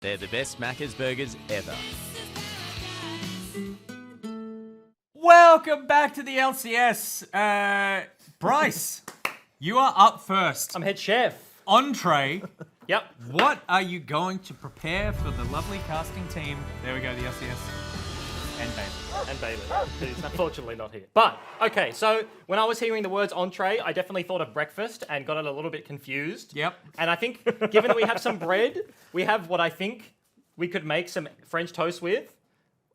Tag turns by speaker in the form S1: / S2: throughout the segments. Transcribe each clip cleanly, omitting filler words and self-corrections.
S1: They're the best Macca's burgers ever.
S2: Welcome back to the LCS. Bryce, you are up first.
S3: I'm head chef.
S2: Entree.
S3: Yep.
S2: What are you going to prepare for the lovely casting team? There we go, the LCS. And Bailey.
S3: And Bailey, who's unfortunately not here. But, okay, so when I was hearing the words entree, I definitely thought of breakfast and got it a little bit confused.
S2: Yep.
S3: And I think, given that we have some bread, we have what I think we could make some French toast with.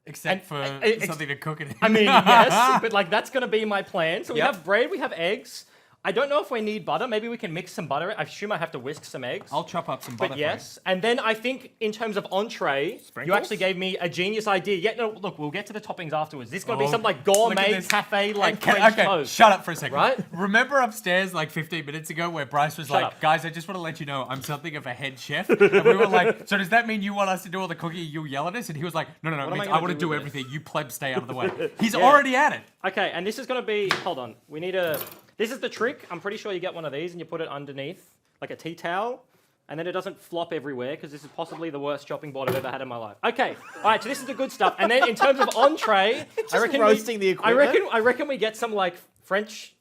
S2: Except for something to cook it in.
S3: I mean, yes, but like that's going to be my plan. So we
S2: Yep.
S3: have bread, we have eggs. I don't know if we need butter. Maybe we can mix some butter. I assume I have to whisk some eggs.
S2: I'll chop up some butter.
S3: But yes, and then I think in terms of entree, you actually gave me a genius idea. Yeah, no, look, we'll get to the toppings afterwards. This is going to be some like gourmet cafe like French toast.
S2: Shut up for a second.
S3: Right?
S2: Remember upstairs like 15 minutes ago where Bryce was
S3: Shut
S2: like,
S3: up.
S2: guys, I just want to let you know I'm something of a head chef. And we were like, so does that mean you want us to do all the cooking and you'll yell at us? And he was like, no,
S3: am I
S2: I
S3: gonna
S2: want to
S3: do
S2: do
S3: with
S2: everything. You plebs stay out of the way. He's already at it.
S3: Okay, and this is going to be, hold on, we need a, this is the trick. I'm pretty sure you get one of these and you put it underneath, like a tea towel, and then it doesn't flop everywhere, because this is possibly the worst chopping board I've ever had in my life. Okay, all right, so this is the good stuff. And then in terms of entree, I reckon
S4: roasting the equipment.
S3: I reckon we get some like French,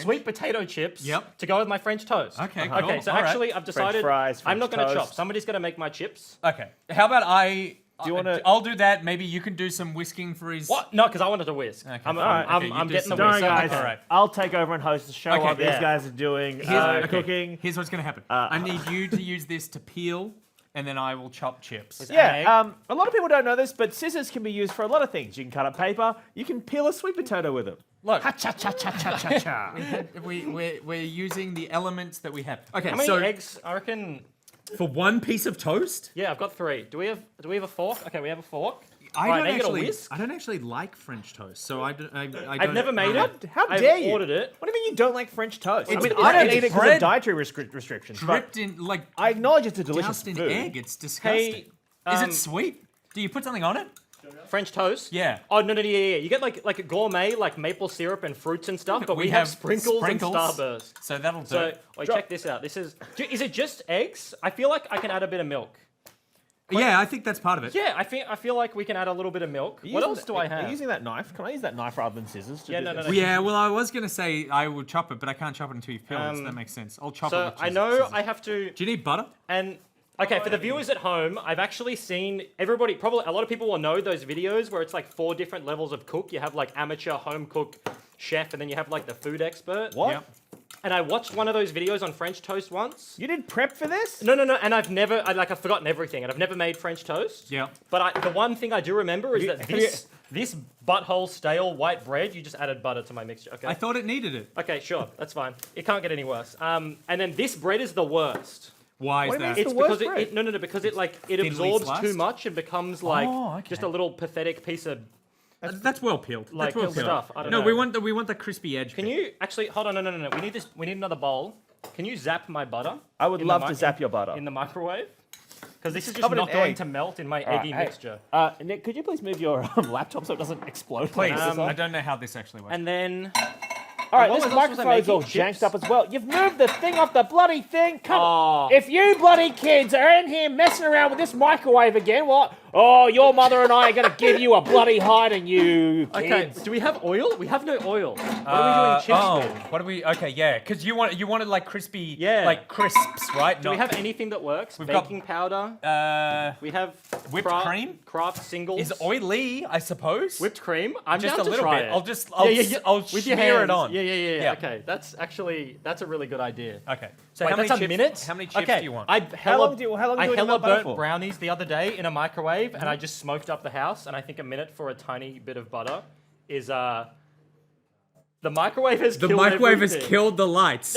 S3: sweet potato chips to go with my French toast.
S2: Okay, cool.
S3: Okay, so
S2: All right.
S3: actually I've decided
S4: fries,
S3: I'm not
S4: French
S3: going to chop.
S4: toast.
S3: Somebody's going to make my chips.
S2: Okay. How about
S4: Do you wanna-
S2: I'll do that. Maybe you can do some whisking for his...
S3: What? No, because I wanted to whisk.
S2: Okay,
S3: I'm
S2: you do
S3: getting the
S2: some
S3: whisk.
S4: Don't worry, guys.
S2: All right.
S4: I'll take over and host the show
S2: Okay,
S4: while these
S3: yeah.
S4: guys are doing
S2: Okay,
S4: cooking.
S2: Here's what's going to happen. I need you to use this to peel, and then I will chop chips.
S3: Egg.
S4: Yeah, a lot of people don't know this, but scissors can be used for a lot of things. You can cut up paper. You can peel a sweet potato with them.
S2: Look,
S4: Ha-cha-cha-cha-cha-cha-cha.
S2: we're using the elements that we have. Okay,
S3: How many
S2: so
S3: eggs? I reckon.
S2: for one piece of toast,
S3: Yeah, I've got 3. Do we have a fork? Okay, we have a fork.
S2: I
S3: Right,
S2: don't
S3: now you gotta
S2: actually.
S3: whisk?
S2: I don't actually like French toast, so I don't.
S3: I've never made it.
S4: How
S3: I've
S4: dare you?
S3: ordered it.
S4: What do you mean you don't like French toast?
S2: It's
S4: I mean,
S2: bread.
S4: I don't
S2: It's
S4: eat it because
S2: bread.
S4: of dietary restrictions. But
S2: dripped in like
S4: I acknowledge it's a delicious
S2: doused in
S4: food.
S2: egg. It's disgusting. Is it sweet? Do you put something on it?
S3: French toast.
S2: Yeah.
S3: Oh no, yeah. You get like a gourmet, like maple syrup and fruits and stuff, but we have sprinkles and Starburst.
S2: So that'll do.
S3: So, check this out. This is it just eggs? I feel like I can add a bit of milk.
S2: Yeah, I think that's part of it.
S3: Yeah, I feel like we can add a little bit of milk. What else do I
S4: Are you
S3: have?
S4: using that knife? Can I use that knife rather than scissors? To
S3: Yeah,
S4: do
S3: no.
S4: this?
S2: Well, yeah, well, I was gonna say I would chop it, but I can't chop it until you've peeled it. So that makes sense. I'll chop it.
S3: So
S2: With
S3: I know
S2: scissors.
S3: I have to.
S2: Do you need butter?
S3: And okay, for the viewers at home, I've actually seen everybody, probably a lot of people will know those videos where it's like 4 different levels of cook. You have like amateur, home cook, chef, and then you have like the food expert.
S4: What?
S2: Yep.
S3: And I watched one of those videos on French toast once.
S4: You did prep for this?
S3: No, and I've forgotten everything, and I've never made French toast.
S2: Yeah.
S3: But the one thing I do remember is that this butthole stale white bread, you just added butter to my mixture. Okay.
S2: I thought it needed it.
S3: Okay, sure, that's fine. It can't get any worse. And then this bread is the worst.
S2: Why is
S4: What do you
S2: that?
S4: mean
S3: It's
S4: the worst
S3: because
S4: bread?
S3: because it
S2: Thinly
S3: absorbs
S2: sliced?
S3: too much and becomes like
S2: okay.
S3: just a little pathetic piece of.
S2: That's well peeled.
S3: Like
S2: That's well
S3: peeled stuff, I don't
S2: No,
S3: know.
S2: we want the crispy edge.
S3: Can you actually hold on? No. We need another bowl. Can you zap my butter?
S4: I would
S3: in the
S4: love to zap your butter.
S3: in the microwave. Because this is just
S4: Covered in
S3: not going
S4: egg.
S3: to melt in my
S4: All right,
S3: eggy
S4: hey,
S3: mixture.
S4: Nick, could you please move your laptop so it doesn't explode?
S2: Please.
S3: Um,
S2: I don't know how this actually works.
S3: And then
S4: All right,
S3: What
S4: this
S3: was else was I
S4: microphone's all
S3: making? Chips?
S4: janked up as well. You've moved the thing off the bloody thing. Come
S3: Oh.
S4: If you bloody kids are in here messing around with this microwave again, what? Oh, your mother and I are going to give you a bloody hiding, you
S3: okay,
S4: kids.
S3: do we have oil? We have no oil. What are we doing chips with?
S2: What do we? Okay, yeah, because you wanted like crispy,
S3: Yeah.
S2: like crisps, right?
S3: Do we have anything that works?
S2: We've got-
S3: Baking powder. We have
S2: Whipped cream?
S3: Kraft singles.
S2: Is oily, I suppose.
S3: Whipped cream. I'm
S2: Just
S3: down
S2: a
S3: to
S2: little
S3: try
S2: bit.
S3: it.
S2: I'll
S3: With your
S2: smear
S3: hands.
S2: it on.
S3: Yeah.
S2: Yeah.
S3: Okay, that's a really good idea.
S2: Okay. So
S3: Wait,
S2: how many
S3: that's
S2: chips?
S3: a minute?
S2: How many chips
S3: okay.
S2: do you want?
S3: I
S4: long do you want it in that butter
S3: burnt
S4: for?
S3: brownies the other day in a microwave, and I just smoked up the house. And I think a minute for a tiny bit of butter is the microwave has
S2: The
S3: killed
S2: microwave has
S3: everything.
S2: killed the lights.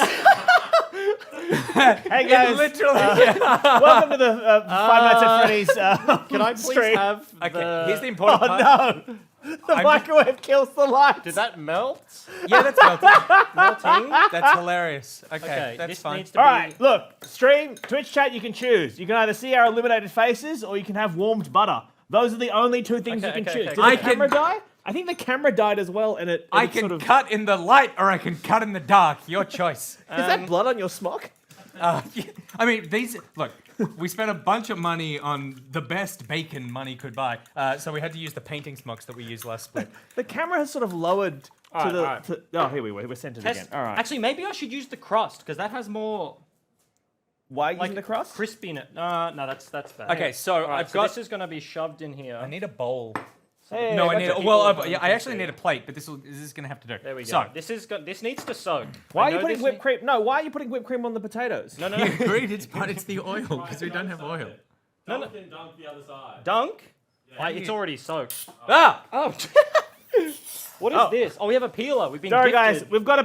S4: Hey guys,
S2: literally.
S4: welcome to the Five Nights at Freddy's
S3: Can I please
S4: stream.
S3: have
S2: Okay. Here's the important part.
S4: Oh no! The microwave kills the lights.
S3: Did that melt?
S2: Yeah, that's melted.
S3: Melting?
S2: That's hilarious. Okay,
S3: Okay,
S2: that's
S3: this
S2: fine.
S3: needs to
S4: All
S3: be.
S4: right, look, stream, Twitch chat, you can choose. You can either see our illuminated faces or you can have warmed butter. Those are the only two things
S3: Okay,
S4: you can
S3: okay,
S4: choose.
S3: okay.
S4: Did
S2: I
S4: the camera
S2: can-
S4: die? I think the camera died as well, and
S2: I
S4: it
S2: can
S4: sort of...
S2: cut in the light or I can cut in the dark. Your choice.
S4: Is that blood on your smock?
S2: Yeah, I mean, look, we spent a bunch of money on the best bacon money could buy, so we had to use the painting smokes that we used last split.
S4: The camera has sort of lowered to
S3: Alright,
S4: the.
S3: alright.
S4: Oh, here we were. We're centered again. All right.
S3: Actually, maybe I should use the crust because that has more
S4: Why are you
S3: like
S4: using the crust?
S3: crispiness. No, that's bad.
S2: Okay, so
S3: Alright,
S2: I've
S3: so
S2: got.
S3: this is gonna be shoved in here.
S2: I need a bowl.
S4: Hey,
S2: No, I
S4: got
S2: need.
S4: your-
S2: I actually need a plate, but this is gonna have to do.
S3: There we go.
S2: So,
S3: This needs to soak.
S4: Why
S3: I
S4: are you
S3: know
S4: putting
S3: this
S4: whipped
S3: need-
S4: cream? No, why are you putting whipped cream on the potatoes?
S3: No, no,
S2: you
S3: no.
S2: agreed. It's the oil because we don't have oil.
S3: No, no.
S5: Dunk the other side.
S3: Dunk? It's already soaked.
S2: Ah!
S3: Oh. What is this? Oh, we have a peeler. We've been
S4: Sorry,
S3: gifted.
S4: guys. We've got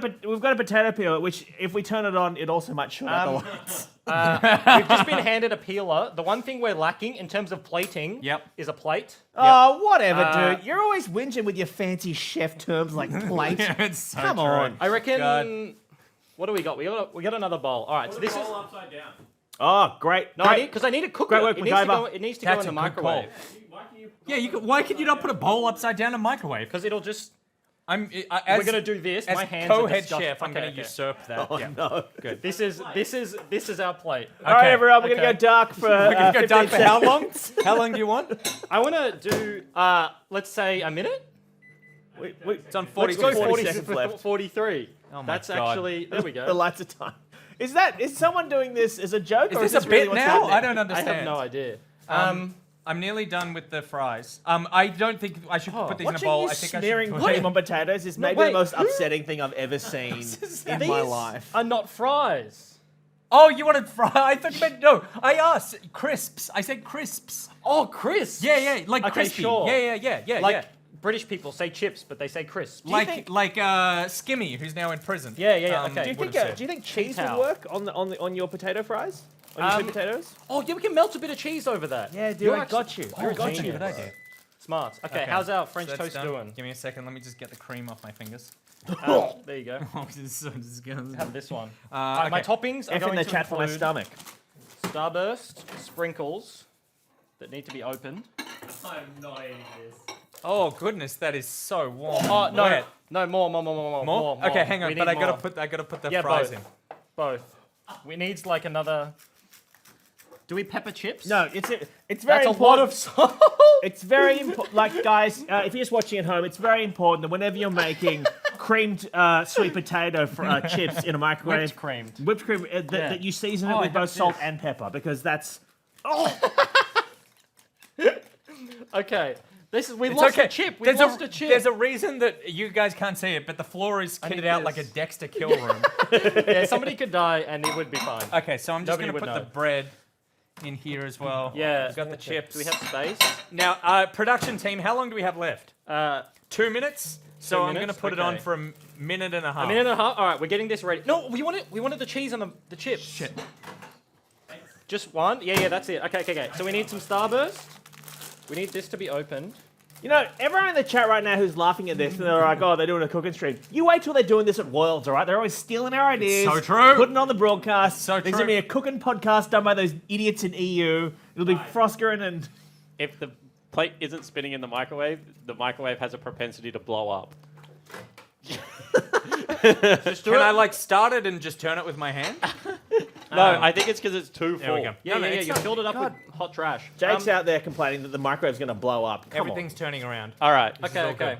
S4: a potato peeler, which if we turn it on, it also might shut out the lights.
S3: We've just been handed a peeler. The one thing we're lacking in terms of plating
S2: Yep.
S3: is a plate.
S4: Oh, whatever,
S3: Uh,
S4: dude. You're always whinging with your fancy chef terms like plate.
S2: It's so
S4: Come
S2: true.
S4: on.
S3: I reckon.
S2: God.
S3: What do we got? We got another bowl. All right, so this is.
S5: Roll upside down.
S4: Oh, great.
S3: No, because I need to cook
S4: Great
S3: it.
S4: work,
S3: It needs to
S4: MacGyver.
S3: go. It needs to
S2: That's
S3: go in the
S2: a good
S3: microwave
S5: Why can you?
S2: Yeah, why could you not put a bowl upside down in a microwave?
S3: because it'll just.
S2: As,
S3: We're gonna do this.
S2: As
S3: My hands are
S2: co-head
S3: disgusting.
S2: chef, I'm
S3: Okay,
S2: gonna
S3: okay.
S2: usurp that.
S4: Oh,
S2: yeah.
S4: no.
S2: Good.
S3: This is our plate.
S4: All right,
S2: Okay,
S4: everyone, we're going to
S3: okay.
S4: go dark for
S2: We're gonna go
S4: 15
S2: dark for how
S4: seconds.
S2: long? How long do you want?
S3: I want to do. Let's say a minute.
S2: It's on 40.
S3: Let's go
S4: 40
S3: 40
S4: seconds left.
S3: 43.
S2: Oh my
S3: That's
S2: God.
S3: actually. There we go.
S4: The lights are time. Is someone doing this as a joke?
S2: Is
S4: or
S2: this
S4: is
S2: a
S4: really
S2: bit
S4: what's
S2: now?
S4: happening?
S2: I don't
S3: I
S2: understand.
S3: have no idea.
S2: I'm nearly done with the fries. I don't think I should put these in a
S4: Watching
S2: bowl.
S4: you
S2: I think
S4: smearing
S2: I should
S4: cream on potatoes is maybe
S3: wait.
S4: the most upsetting thing I've ever seen in my
S3: These
S4: life.
S3: are not fries.
S2: Oh, you wanted fries? I thought you meant no. I asked crisps. I said crisps.
S3: Oh, crisps.
S2: Yeah, like
S3: Okay,
S2: crispy.
S3: sure.
S2: Yeah.
S3: Like British people say chips, but they say crisps.
S2: Like Skimmy, who's now in prison.
S3: Yeah, okay.
S4: Do you think cheese would
S3: towel.
S4: work on your potato fries? On your sweet potatoes?
S3: Oh, yeah, we can melt a bit of cheese over that.
S4: Yeah, dude,
S3: You're
S4: I got you.
S3: You're
S4: I got
S3: genius.
S4: you.
S2: Good idea.
S3: Smart. Okay, how's our French
S2: So that's
S3: toast
S2: done.
S3: doing?
S2: Give me a second. Let me just get the cream off my fingers.
S3: There you go.
S2: Oh, this is so disgusting.
S3: Have this one.
S2: Okay.
S3: My toppings are
S4: F in
S3: going
S4: the
S3: to
S4: chat for my
S3: include
S4: stomach.
S3: Starburst sprinkles that need to be opened.
S5: I'm not eating this.
S2: Oh goodness, that is so warm.
S3: Oh
S2: and
S3: no,
S2: wet.
S3: no more.
S2: More? Okay, hang on.
S3: We
S2: But
S3: need
S2: I gotta
S3: more.
S2: put the
S3: Yeah,
S2: fries
S3: both.
S2: in.
S3: Both. We need like another. Do we pepper chips?
S4: No, it's very
S3: That's a
S4: important.
S3: lot of salt.
S4: It's very important. Like, guys, if you're just watching at home, it's very important that whenever you're making creamed sweet potato chips in a microwave,
S3: Whipped cream.
S4: that you season it
S3: Oh, I
S4: with
S3: have
S4: both salt
S3: this.
S4: and pepper, because that's.
S3: Okay. We
S2: It's
S3: lost
S2: okay.
S3: a chip. We
S2: There's
S3: lost a chip.
S2: There's a reason that you guys can't see it, but the floor is
S3: need
S2: kitted out like a
S3: this.
S2: Dexter kill room.
S3: Yeah, somebody could die and it would be fine.
S2: Okay, so I'm just
S3: Nobody
S2: gonna
S3: would
S2: put
S3: know.
S2: the bread in here as well.
S3: Yeah.
S2: We've got the chips.
S3: Do we have space?
S2: Now, production team, how long do we have left? 2 minutes. So
S3: 2
S2: I'm
S3: minutes?
S2: gonna put it on
S3: Okay.
S2: for a minute and a half.
S3: A minute and a half. All right, we're getting this ready. No, we wanted the cheese on the chips.
S2: Shit.
S3: Just one? Yeah, that's it. Okay. So we need some Starburst. We need this to be opened.
S4: You know, everyone in the chat right now who's laughing at this, and they're like, oh, they're doing a cooking stream. You wait till they're doing this at Worlds, all right? They're always stealing our ideas.
S2: so true.
S4: Putting on the broadcast.
S2: So
S4: There's
S2: true.
S4: going to be a cooking podcast done by those idiots in EU. It'll be Frosker and...
S6: If the plate isn't spinning in the microwave has a propensity to blow up.
S2: Can I like start it and just turn it with my hand?
S6: No, I think it's because it's too full.
S2: There we go.
S3: Yeah,
S2: No,
S3: yeah,
S2: it's
S3: you
S2: not-
S3: filled it up
S2: God.
S3: with hot trash.
S4: Jake's out there complaining that the microwave's going to blow up. Come
S2: Everything's turning around.
S6: All right.
S2: This is all
S3: Okay.
S2: good.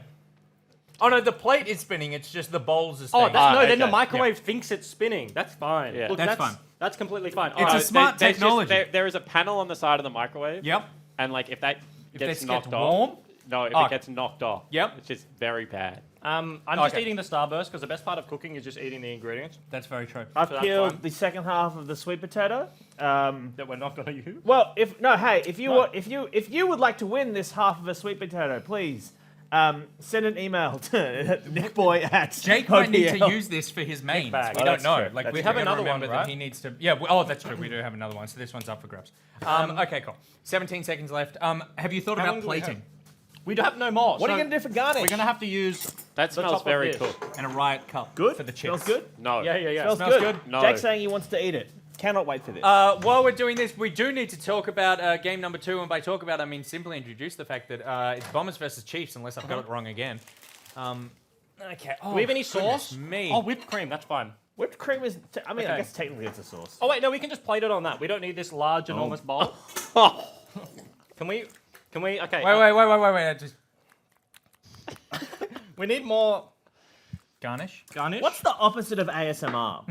S2: Oh no, the plate is spinning. It's just the bowls are
S3: Oh,
S2: staying.
S3: then the
S6: okay.
S3: microwave thinks it's spinning. That's fine.
S6: Yeah.
S3: Look,
S2: That's fine.
S3: That's completely fine.
S2: It's
S3: All
S2: a
S3: right.
S2: smart
S6: There's just-
S2: technology.
S6: there is a panel on the side of the microwave.
S2: Yep.
S6: And like if that
S2: If
S6: gets
S2: this
S6: knocked
S2: gets
S6: off.
S2: warm.
S6: No, if
S2: Oh.
S6: it gets knocked off.
S2: Yep.
S6: It's just very bad.
S3: I'm just
S2: Okay.
S3: eating the Starburst because the best part of cooking is just eating the ingredients
S2: That's very true.
S4: I've
S3: So that's
S4: peeled
S3: fine.
S4: the second half of the sweet potato.
S3: that we're not going to use.
S4: Well, if you would like to win this half of a sweet potato, please send an email to nickboy at
S2: Jake might need to
S4: OPL.
S2: use this for his mains.
S3: bag.
S2: We
S3: Oh,
S2: don't
S4: that's
S2: know.
S4: true.
S2: Like
S4: That's
S2: we
S4: true.
S2: have
S3: We have
S2: another
S3: another
S2: one
S3: one,
S2: that
S3: right?
S2: he needs to. Yeah. Oh, that's true. We do have another one. So this one's up for grabs. Okay, cool. 17 seconds left. Have you thought
S3: How
S2: about
S3: long do we have?
S2: plating
S3: We do have no more.
S4: What are you going to do for garnish?
S3: We're going to have to use.
S6: That
S3: The
S6: smells
S3: top of
S6: very
S3: this.
S6: cooked.
S2: and a riot cup
S4: Good?
S2: for the chips?
S4: Smells good?
S6: No.
S3: Yeah.
S4: Smells
S2: Smells
S4: good.
S2: good?
S6: No.
S4: Jake's saying he wants to eat it. Cannot wait for this.
S2: While we're doing this, we do need to talk about game number 2, and by talk about, I mean simply introduce the fact that it's Bombers versus Chiefs, unless I've got it wrong again. Okay. Oh,
S3: Do we have any
S2: goodness
S3: sauce?
S2: Me.
S3: Oh, whipped cream. That's fine.
S4: Whipped cream is. I mean, I
S2: Okay.
S4: guess technically it's a sauce.
S3: Oh wait, no, we can just plate it on that. We don't need this large, enormous bowl.
S6: Oh,
S3: Can we? Okay.
S2: Wait. Just
S3: We need more
S2: garnish.
S3: garnish.
S4: What's the opposite of ASMR?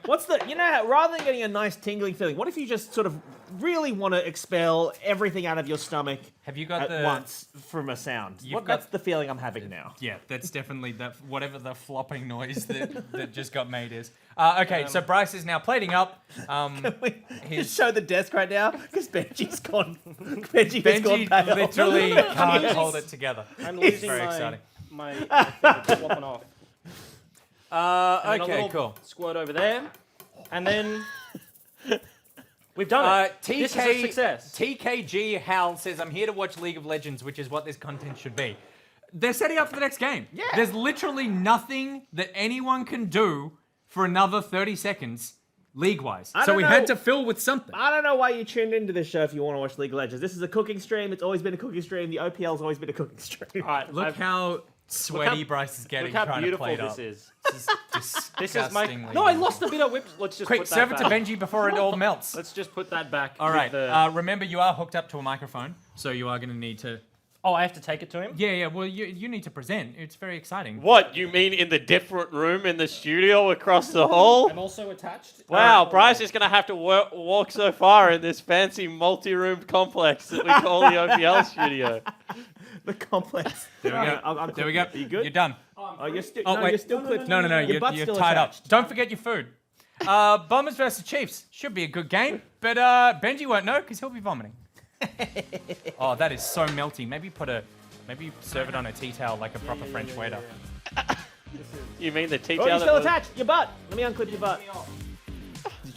S4: what's the? You know, how, rather than getting a nice tingling feeling, what if you just sort of really want to expel everything out of your stomach
S2: Have you got
S4: at once from a sound?
S2: You've
S4: That's
S2: got-
S4: the feeling I'm having now.
S2: Yeah, that's definitely that. Whatever the flopping noise that just got made is. Okay, so Bryce is now plating up.
S4: Just show the desk right now because Benji's gone. Benji has gone
S2: Benji
S4: pale.
S2: literally can't hold it together.
S3: I'm losing
S2: very
S3: my
S2: exciting.
S3: my thing. It's swapping off. And then a
S2: Okay,
S3: little
S2: cool.
S3: Squirt over there, and then we've done it. This is a success.
S2: TKG Hal says, I'm here to watch League of Legends, which is what this content should be. They're setting up for the next game.
S4: Yeah.
S2: There's literally nothing that anyone can do for another 30 seconds league-wise.
S4: I
S2: So
S4: don't
S2: we
S4: know.
S2: had to fill with something.
S4: I don't know why you tuned into this show if you want to watch League of Legends. This is a cooking stream. It's always been a cooking stream. The OPL's always been a cooking stream.
S3: All right,
S2: Look how sweaty Bryce is getting
S3: look how
S2: trying
S3: beautiful
S2: to plate
S3: this
S2: up.
S3: is.
S2: This
S3: This is my. No, I lost a bit of whip. Let's just
S2: Quick,
S3: put that
S2: serve it to
S3: back.
S2: Benji before it all melts.
S3: Let's just put that back.
S2: All
S3: with
S2: right.
S3: the-
S2: Remember, you are hooked up to a microphone, so you are going to need to.
S3: Oh, I have to take it to him.
S2: Yeah. Well, you need to present. It's very exciting.
S6: what you mean in the different room in the studio across the hall?
S3: I'm also attached.
S6: Wow, Bryce is going to have to walk so far in this fancy multi-room complex that we call the OPL studio.
S4: The complex.
S2: There we go.
S4: I'm
S2: There we go.
S4: Are you good?
S2: You're done.
S4: Oh, you're still.
S2: Oh,
S4: no,
S2: wait.
S4: you're still clipped.
S2: No.
S4: Your
S2: You're,
S4: butt's
S2: you're
S4: still
S2: tied
S4: attached.
S2: up. Don't forget your food. Bombers versus Chiefs should be a good game, but Benji won't know because he'll be vomiting. Oh, that is so melty. Maybe serve it on a tea towel like a proper French waiter.
S6: You mean the tea
S4: Oh,
S6: towel
S4: you're
S6: that
S4: still
S6: was-
S4: attached. Your butt. Let me unclip your butt.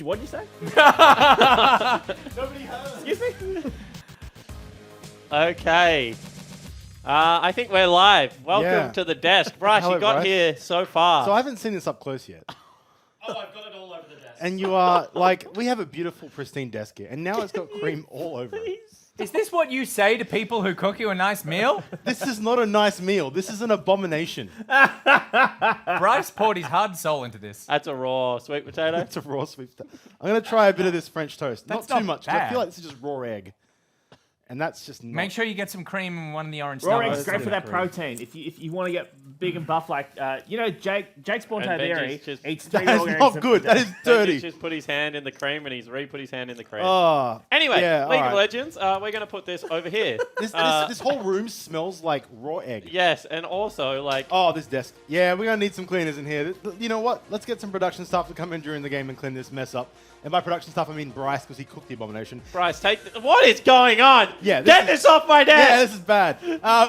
S4: What did you say?
S5: Nobody heard.
S4: Excuse me?
S6: Okay. I think we're live. Welcome
S7: Yeah.
S6: to the desk. Bryce,
S7: Hello,
S6: you got
S7: Bryce.
S6: here so far.
S7: So I haven't seen this up close yet.
S5: Oh, I've got it all over the desk.
S7: And you are, like, we have a beautiful, pristine desk here. And now it's got cream all over it.
S2: Is this what you say to people who cook you a nice meal?
S7: This is not a nice meal. This is an abomination.
S2: Bryce poured his heart and soul into this.
S6: That's a raw sweet potato.
S7: It's a raw sweet potato. I'm going to try a bit of this French toast.
S2: That's
S7: not too
S2: not
S7: much, 'cause I
S2: bad.
S7: feel like this is just raw egg. And that's just not...
S2: Make sure you get some cream in one of the orange
S4: Raw
S2: stumbles.
S4: eggs great for that
S7: Cream.
S4: protein. If you want to get big and buff like Jake's born
S6: And Benji's
S4: Tiberi
S6: just-
S4: eats
S7: That
S4: 3
S7: is
S4: raw eggs
S7: not
S4: a
S7: good.
S4: day.
S7: That is
S6: Benji's
S7: dirty.
S6: just put his hand in the cream and he's re-put his hand in the cream.
S7: Oh.
S6: Anyway,
S7: yeah,
S6: League
S7: all
S6: of
S7: right.
S6: Legends, we're going to put this over here.
S7: This whole room smells like raw egg.
S6: Yes, and also, like,
S7: Oh, this desk. Yeah, we're going to need some cleaners in here. You know what? Let's get some production staff to come in during the game and clean this mess up. And by production staff, I mean Bryce, because he cooked the abomination.
S6: Bryce, what is going on?
S7: Yeah,
S6: Get this off my desk!
S7: Yeah, this is bad.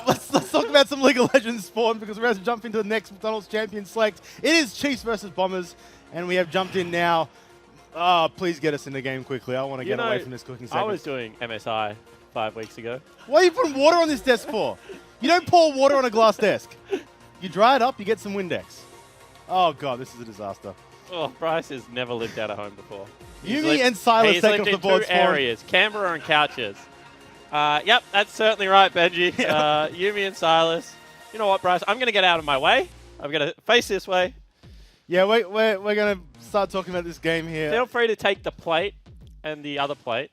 S7: Let's talk about some League of Legends spawn because we're going to jump into the next McDonald's champion select. It is Chiefs versus Bombers, and we have jumped in now. Please get us in the game quickly. I want to get away from this cooking
S6: I
S7: segment.
S6: was doing MSI 5 weeks ago.
S7: What are you putting water on this desk for? You don't pour water on a glass desk. You dry it up, you get some Windex. Oh, God, this is a disaster.
S6: Oh, Bryce has never lived out of home before.
S7: Yumi and Silas
S6: he's
S7: take
S6: lived
S7: off the
S6: in
S7: board
S6: two
S7: spawn.
S6: areas, Canberra and couches. Yep, that's certainly right, Benji. Yumi and Silas. You know what, Bryce? I'm going to get out of my way. I'm going to face this way.
S7: Yeah, we're going to start talking about this game here.
S6: Feel free to take the plate and the other plate.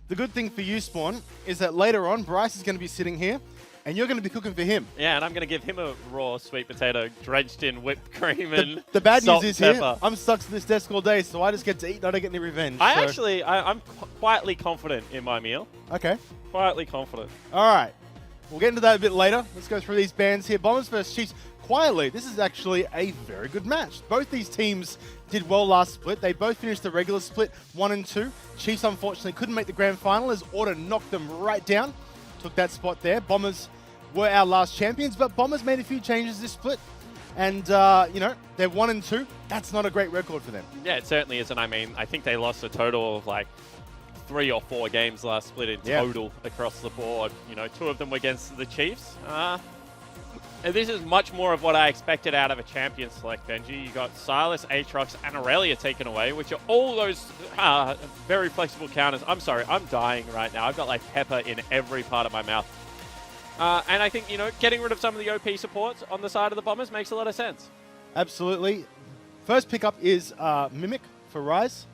S7: The good thing for you, Spawn, is that later on, Bryce is going to be sitting here, and you're going to be cooking for him.
S6: Yeah, and I'm going to give him a raw sweet potato drenched in whipped cream and
S7: The bad
S6: salt
S7: news is
S6: and
S7: here,
S6: pepper.
S7: I'm stuck to this desk all day, so I just get to eat and I don't get any revenge.
S6: I'm quietly confident in my meal.
S7: Okay.
S6: Quietly confident.
S7: All right. We'll get into that a bit later. Let's go through these bands here. Bombers versus Chiefs. Quietly, this is actually a very good match. Both these teams did well last split. They both finished the regular split 1 and 2. Chiefs, unfortunately, couldn't make the grand final as Order knocked them right down. Took that spot there. Bombers were our last champions, but Bombers made a few changes this split. And, they're 1 and 2. That's not a great record for them.
S6: Yeah, it certainly isn't. I mean, I think they lost a total of like 3 or 4 games last split in
S7: Yeah.
S6: total across the board. 2 of them were against the Chiefs. And this is much more of what I expected out of a champion select, Benji. You got Silas, Aatrox, and Aurelia taken away, which are all those very flexible counters. I'm sorry, I'm dying right now. I've got like pepper in every part of my mouth. And I think, getting rid of some of the OP supports on the side of the Bombers makes a lot of sense.
S7: Absolutely. First pickup is Mimic for Rise.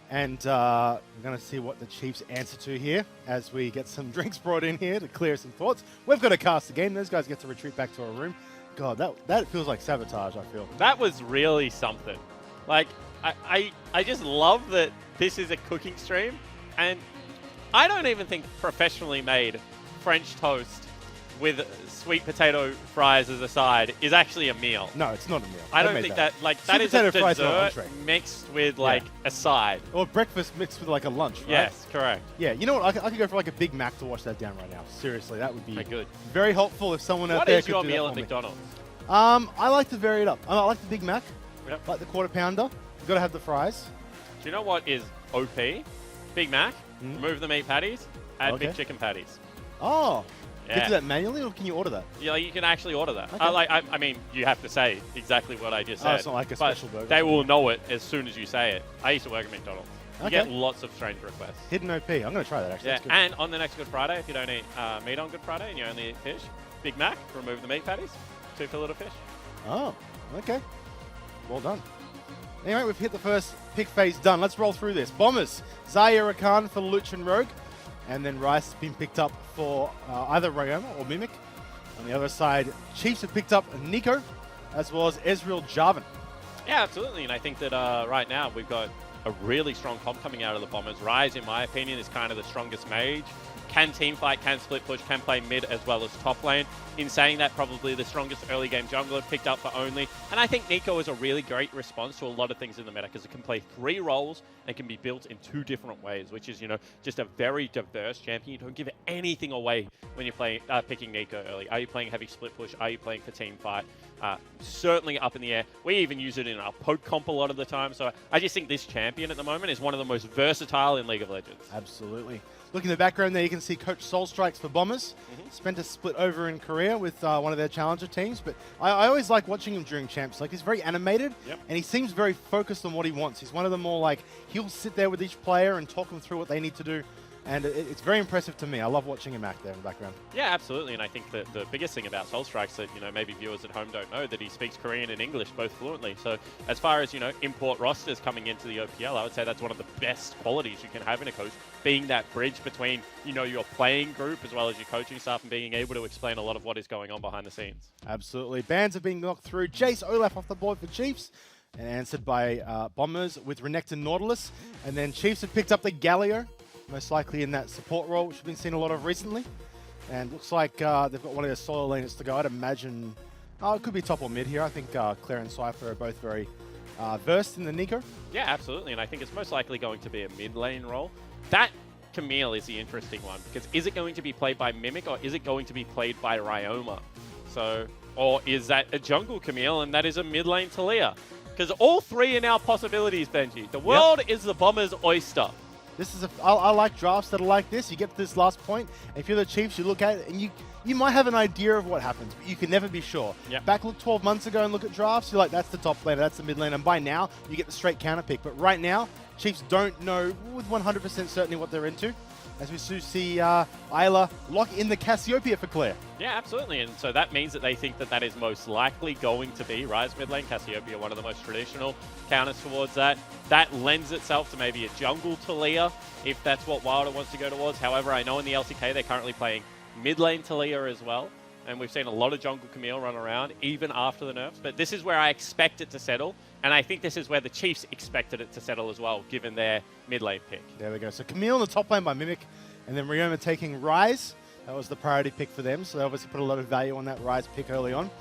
S7: And we're going to see what the Chiefs answer to here as we get some drinks brought in here to clear some thoughts. We've got to cast again. Those guys get to retreat back to our room. God, that feels like sabotage, I feel.
S6: That was really something. Like, I just love that this is a cooking stream, and I don't even think professionally made French toast with sweet potato fries as a side is actually a meal.
S7: No, it's not a meal.
S6: I don't think that that is a dessert mixed with like a side.
S7: Or breakfast mixed with like a lunch, right?
S6: Yes, correct.
S7: Yeah, you know what? I could go for like a Big Mac to wash that down right now. Seriously, that would be
S6: Good.
S7: very helpful if someone out
S6: What
S7: there
S6: is
S7: could
S6: your
S7: do
S6: meal
S7: that
S6: at
S7: for me.
S6: McDonald's?
S7: I like to vary it up. I like the Big Mac.
S6: Yep.
S7: Like the quarter pounder. You've got to have the fries.
S6: Do you know what is OP? Big Mac, remove the meat patties, add
S7: Okay.
S6: big chicken patties.
S7: Oh. You
S6: Yeah.
S7: can do that manually, or can you order that?
S6: Yeah, you can actually order that.
S7: Okay.
S6: I mean, you have to say exactly what I just said.
S7: Oh, it's not like a
S6: but
S7: special burger.
S6: They will know it as soon as you say it. I used to work at McDonald's. You
S7: Okay.
S6: get lots of strange requests.
S7: Hidden OP. I'm going to try that actually.
S6: Yeah,
S7: That's good.
S6: and on the next Good Friday, if you don't eat meat on Good Friday and you only eat fish, Big Mac, remove the meat patties, 2 fillet of fish.
S7: Oh, okay. Well done. Anyway, we've hit the first pick phase done. Let's roll through this. Bombers, Zaire Rakan for Luch and Rogue. And then Rice has been picked up for either Ryoma or Mimic. On the other side, Chiefs have picked up Nico, as well as Ezreal Jarvan.
S6: Yeah, absolutely. And I think that right now we've got a really strong comp coming out of the Bombers. Rise, in my opinion, is kind of the strongest mage. Can teamfight, can split push, can play mid as well as top lane. In saying that, probably the strongest early game jungler picked up for Only. And I think Nico is a really great response to a lot of things in the meta because it can play 3 roles and can be built in 2 different ways, which is, you know, just a very diverse champion. You don't give anything away when you're picking Nico early. Are you playing heavy split push? Are you playing for team fight? Certainly up in the air. We even use it in our poke comp a lot of the time. So I just think this champion at the moment is one of the most versatile in League of Legends.
S7: Absolutely. Look in the background there, you can see Coach Soul Strikes for Bombers. Spent a split over in Korea with one of their challenger teams, but I always like watching him during champs. Like, he's very animated, and he seems very focused on what he wants. He's one of the more like, he'll sit there with each player and talk them through what they need to do. And it's very impressive to me. I love watching him act there in the background.
S6: Yeah, absolutely. And I think that the biggest thing about Soul Strikes that, you know, maybe viewers at home don't know, that he speaks Korean and English both fluently. So as far as, you know, import rosters coming into the OPL, I would say that's one of the best qualities you can have in a coach, being that bridge between, you know, your playing group as well as your coaching staff and being able to explain a lot of what is going on behind the scenes.
S7: Absolutely. Bans are being knocked through. Jace Olaf off the board for Chiefs, and answered by Bombers with Renekton Nautilus. And then Chiefs have picked up the Galio, most likely in that support role, which we've been seeing a lot of recently. And looks like they've got one of their solo laners to go. I'd imagine, it could be top or mid here. I think Claire and Cypher are both very versed in the Nico.
S6: Yeah, absolutely. And I think it's most likely going to be a mid lane role. That Camille is the interesting one, because is it going to be played by Mimic or is it going to be played by Ryoma? So, or is that a jungle Camille and that is a mid lane Talia? Because all 3 are now possibilities, Benji. The world is the Bomber's oyster.
S7: This is I like drafts that are like this. You get to this last point, and if you're the Chiefs, you look at it, and you might have an idea of what happens, but you can never be sure.
S6: Yep.
S7: Back look 12 months ago and look at drafts, you're like, that's the top laner, that's the mid lane, and by now, you get the straight counter pick. But right now, Chiefs don't know with 100% certainty what they're into, as we see Isla lock in the Cassiopeia for Claire.
S6: Yeah, absolutely. And so that means that they think that that is most likely going to be Rise mid lane. Cassiopeia, one of the most traditional counters towards that. That lends itself to maybe a jungle Talia, if that's what Wilder wants to go towards. However, I know in the LCK they're currently playing mid lane Talia as well. And we've seen a lot of jungle Camille run around, even after the nerfs. But this is where I expect it to settle. And I think this is where the Chiefs expected it to settle as well, given their mid lane pick.
S7: There we go. So Camille in the top lane by Mimic, and then Ryoma taking Rise. That was the priority pick for them, so they obviously put a lot of value on that Rise pick early on.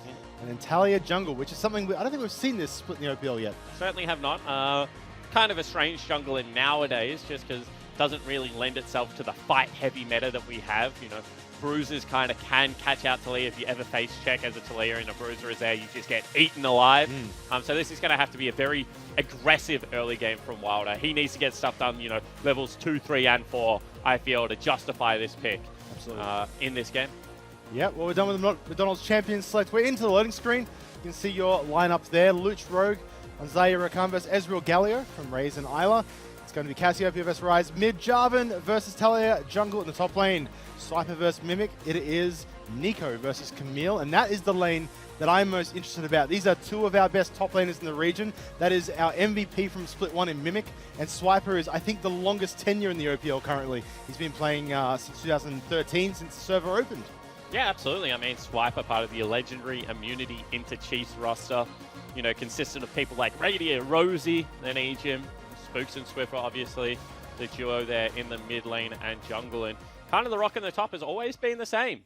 S7: And then Talia jungle, which is something I don't think we've seen this split in the OPL yet.
S6: Certainly have not. Kind of a strange jungler nowadays, just because it doesn't really lend itself to the fight-heavy meta that we have. You know, bruisers kind of can catch out Talia. If you ever face check as a Talia and a bruiser is there, you just get eaten alive. So this is going to have to be a very aggressive early game from Wilder. He needs to get stuff done, you know, levels 2, 3, and 4, I feel, to justify this pick in this game.
S7: Yeah, well, we're done with the McDonald's Champions Select. We're into the loading screen. You can see your lineup there. Luch Rogue on Zaire Rakan versus Ezreal Galio from Raze and Isla. It's going to be Cassiopeia versus Rise mid, Jarvan versus Talia jungle in the top lane, Swiper versus Mimic. It is Nico versus Camille, and that is the lane that I'm most interested about. These are two of our best top laners in the region. That is our MVP from Split 1 in Mimic, and Swiper is, I think, the longest tenure in the OPL currently. He's been playing since 2013, since the server opened.
S6: Yeah, absolutely. I mean, Swiper, part of the legendary immunity into Chiefs roster, you know, consistent of people like Radier, Rosie, then Aegim, Spooks and Swiffer, obviously, the duo there in the mid lane and jungle. And kind of the rock in the top has always been the same.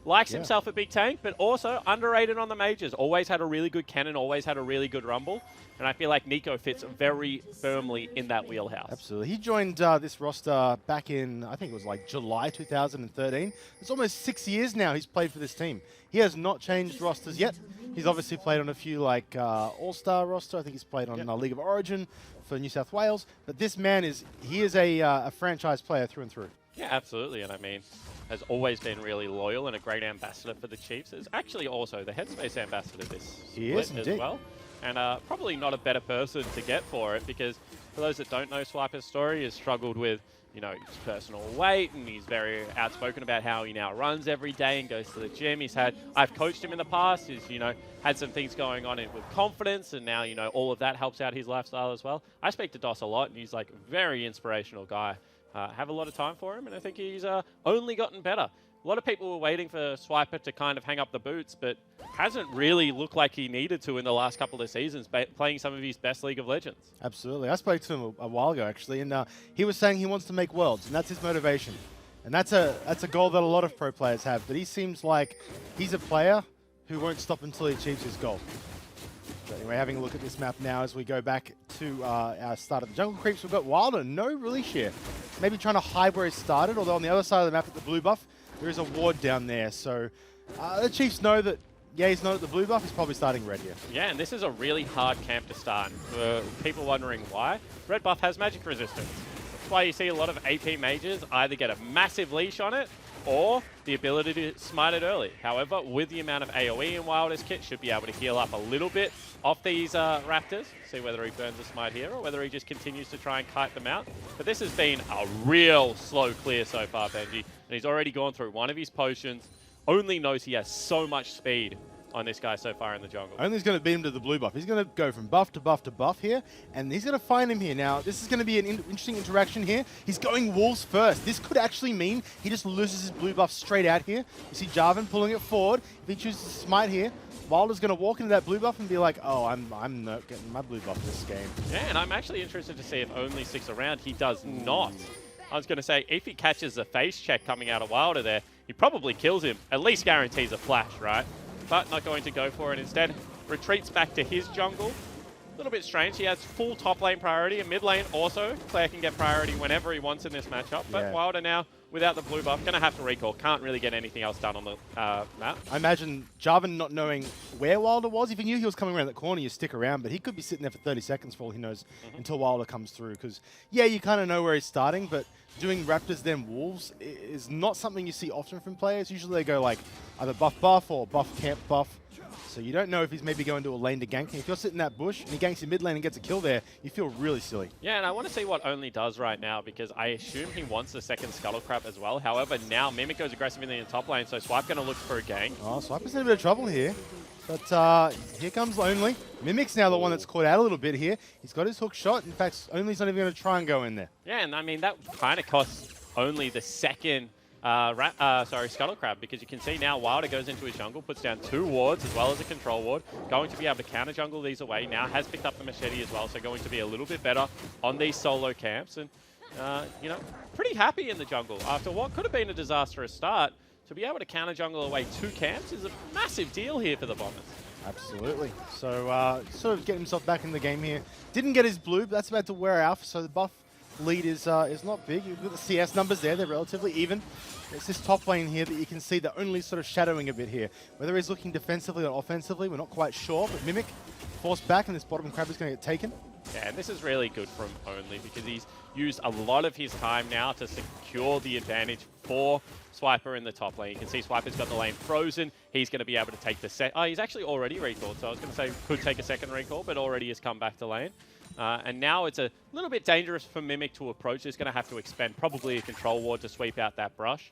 S6: Likes himself a big tank, but also underrated on the majors. Always had a really good cannon, always had a really good rumble. And I feel like Nico fits very firmly in that wheelhouse.
S7: Absolutely. He joined this roster back in, I think it was like July 2013. It's almost 6 years now he's played for this team. He has not changed rosters yet. He's obviously played on a few like All-Star roster. I think he's played on League of Origin for New South Wales. But this man is a franchise player through and through.
S6: Yeah, absolutely. And I mean, has always been really loyal and a great ambassador for the Chiefs. Is actually also the Headspace ambassador this split as well. And probably not a better person to get for it, because for those that don't know Swiper's story, he's struggled with, you know, his personal weight, and he's very outspoken about how he now runs every day and goes to the gym. I've coached him in the past. He's, you know, had some things going on with confidence, and now, you know, all of that helps out his lifestyle as well. I speak to Dos a lot, and he's like a very inspirational guy. Have a lot of time for him, and I think he's only gotten better. A lot of people were waiting for Swiper to kind of hang up the boots, but hasn't really looked like he needed to in the last couple of seasons, playing some of his best League of Legends.
S7: Absolutely. I spoke to him a while ago, actually, and he was saying he wants to make Worlds, and that's his motivation. And that's a goal that a lot of pro players have, but he seems like he's a player who won't stop until he achieves his goal. But anyway, having a look at this map now as we go back to our start of the jungle creeps, we've got Wilder, no release share. Maybe trying to hide where he started, although on the other side of the map at the blue buff, there is a ward down there. So the Chiefs know that, yeah, he's not at the blue buff, he's probably starting red here.
S6: Yeah, and this is a really hard camp to start. For people wondering why, red buff has magic resistance. That's why you see a lot of AP mages either get a massive leash on it, or the ability to smite it early. However, with the amount of AoE in Wilder's kit, should be able to heal up a little bit off these Raptors. See whether he burns a smite here or whether he just continues to try and kite them out. But this has been a real slow clear so far, Benji. And he's already gone through one of his potions. Only knows he has so much speed on this guy so far in the jungle.
S7: Only's going to beat him to the blue buff. He's going to go from buff to buff to buff here, and he's going to find him here. Now, this is going to be an interesting interaction here. He's going wolves first. This could actually mean he just loses his blue buff straight out here. You see Jarvan pulling it forward. If he chooses to smite here, Wilder's going to walk into that blue buff and be like, oh, I'm not getting my blue buff this game.
S6: Yeah, and I'm actually interested to see if Only sticks around. He does not. I was going to say, if he catches a face check coming out of Wilder there, he probably kills him. At least guarantees a flash, right? But not going to go for it. Instead, retreats back to his jungle. A little bit strange. He has full top lane priority, and mid lane also. Claire can get priority whenever he wants in this matchup. But Wilder now, without the blue buff, going to have to recall. Can't really get anything else done on the map.
S7: I imagine Jarvan not knowing where Wilder was. If he knew he was coming around that corner, you stick around, but he could be sitting there for 30 seconds for all he knows until Wilder comes through. Because, yeah, you kind of know where he's starting, but doing Raptors then Wolves is not something you see often from players. Usually they go like either buff or buff camp buff. So you don't know if he's maybe going to a lane to gank. And if you're sitting in that bush and he ganks your mid lane and gets a kill there, you feel really silly.
S6: Yeah, and I want to see what Only does right now, because I assume he wants the second Scuttle Crab as well. However, now Mimic goes aggressive in the top lane, so Swipe going to look for a gank.
S7: Oh, Swiper's in a bit of trouble here. But here comes Only. Mimic's now the one that's caught out a little bit here. He's got his hook shot. In fact, Only's not even going to try and go in there.
S6: Yeah, and I mean, that kind of costs Only the second Scuttle Crab, because you can see now Wilder goes into his jungle, puts down 2 wards as well as a control ward, going to be able to counter jungle these away. Now has picked up the machete as well, so going to be a little bit better on these solo camps. And, you know, pretty happy in the jungle. After what could have been a disastrous start, to be able to counter jungle away 2 camps is a massive deal here for the Bombers.
S7: Absolutely. So sort of getting himself back in the game here. Didn't get his blue, but that's about to wear off, so the buff lead is not big. You've got the CS numbers there, they're relatively even. It's this top lane here that you can see that Only sort of shadowing a bit here. Whether he's looking defensively or offensively, we're not quite sure, but Mimic forced back and this bottom crab is going to get taken.
S6: Yeah, and this is really good from Only, because he's used a lot of his time now to secure the advantage for Swiper in the top lane. You can see Swiper's got the lane frozen. He's going to be able to take the set. Oh, he's actually already recalled, so I was going to say could take a second recall, but already has come back to lane. And now it's a little bit dangerous for Mimic to approach. He's going to have to expend probably a control ward to sweep out that brush.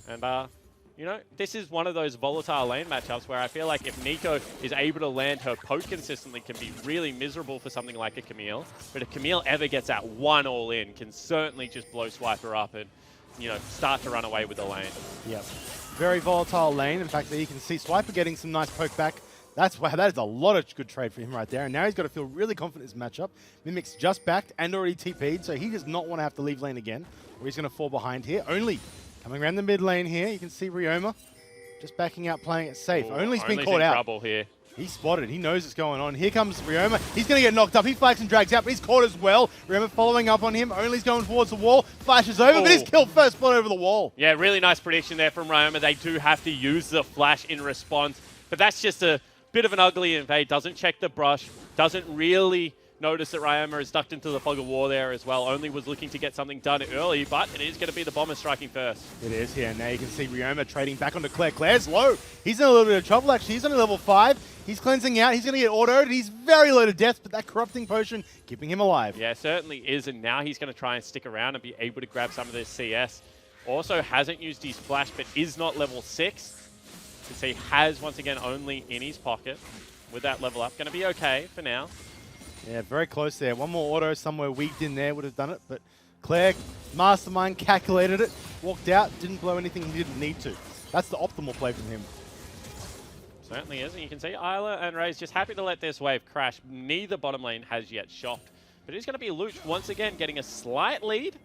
S6: And, you know, this is one of those volatile lane matchups where I feel like if Nico is able to land her poke consistently, can be really miserable for something like a Camille. But if Camille ever gets that one all-in, can certainly just blow Swiper up and, you know, start to run away with the lane.
S7: Yep. Very volatile lane. In fact, there you can see Swiper getting some nice poke back. Wow, that is a lot of good trade for him right there. And now he's got to feel really confident in this matchup. Mimic's just backed and already TP'd, so he does not want to have to leave lane again, or he's going to fall behind here. Only coming around the mid lane here, you can see Ryoma just backing out, playing it safe. Only's been caught out.
S6: Trouble here.
S7: He's spotted. He knows what's going on. Here comes Ryoma. He's going to get knocked up. He flags and drags out, but he's caught as well. Ryoma following up on him. Only's going towards the wall. Flashes over, but he's killed first spot over the wall.
S6: Yeah, really nice prediction there from Ryoma. They do have to use the flash in response, but that's just a bit of an ugly invade. Doesn't check the brush. Doesn't really notice that Ryoma is ducked into the fog of war there as well. Only was looking to get something done early, but it is going to be the Bomber striking first.
S7: It is here. Now you can see Ryoma trading back onto Claire. Claire's low. He's in a little bit of trouble, actually. He's only level 5. He's cleansing out. He's going to get autoed, and he's very low to death, but that corrupting potion keeping him alive.
S6: Yeah, certainly is, and now he's going to try and stick around and be able to grab some of this CS. Also hasn't used his flash, but is not level 6. You can see has, once again, only in his pocket with that level up. Going to be okay for now.
S7: Yeah, very close there. One more auto somewhere weaved in there would have done it, but Claire, mastermind, calculated it, walked out, didn't blow anything he didn't need to. That's the optimal play from him.
S6: Certainly is, and you can see Isla and Ray's just happy to let this wave crash. Neither bottom lane has yet shocked, but it's going to be Luch once again getting a slight lead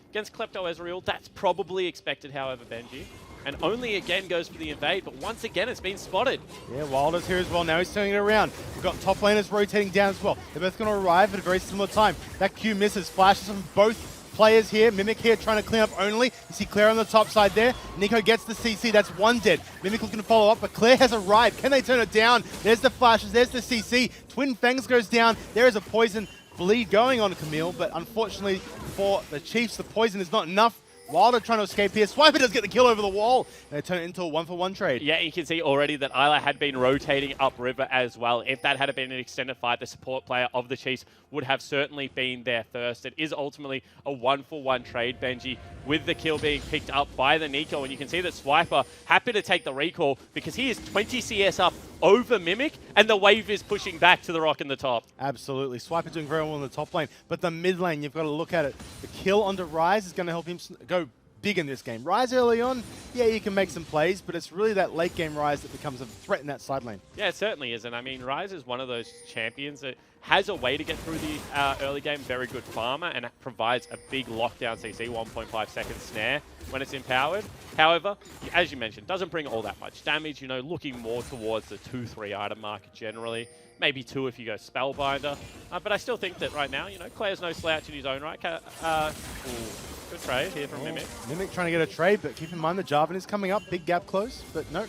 S6: against Klepto Ezreal. That's probably expected, however, Benji. And Only again goes for the invade, but once again it's been spotted.
S7: Yeah, Wilder's here as well. Now he's turning it around. We've got top laners rotating down as well. They're both going to arrive at a very similar time. That Q misses. Flashes from both players here. Mimic here trying to clean up Only. You see Claire on the top side there. Nico gets the CC. That's one dead. Mimic looking to follow up, but Claire has arrived. Can they turn it down? There's the flashes. There's the CC. Twin Fangs goes down. There is a poison bleed going on Camille, but unfortunately for the Chiefs, the poison is not enough. Wilder trying to escape here. Swiper does get the kill over the wall. And they turn it into a 1-for-1 trade.
S6: Yeah, you can see already that Isla had been rotating upriver as well. If that had been an extended fight, the support player of the Chiefs would have certainly been there first. It is ultimately a 1-for-1 trade, Benji, with the kill being picked up by the Nico. And you can see that Swiper happy to take the recall because he is 20 CS up over Mimic, and the wave is pushing back to the rock in the top.
S7: Absolutely. Swiper doing very well in the top lane, but the mid lane, you've got to look at it. The kill onto Rise is going to help him go big in this game. Rise early on, yeah, you can make some plays, but it's really that late game Rise that becomes a threat in that side lane.
S6: Yeah, it certainly is. And I mean, Rise is one of those champions that has a way to get through the early game, very good farmer, and it provides a big lockdown CC, 1.5 second snare when it's empowered. However, as you mentioned, doesn't bring all that much damage, you know, looking more towards the 2-3 item mark generally. Maybe 2 if you go Spellbinder. But I still think that right now, you know, Claire's no slouch in his own right. Good trade here from Mimic.
S7: Mimic trying to get a trade, but keep in mind the Jarvan is coming up. Big gap close, but no.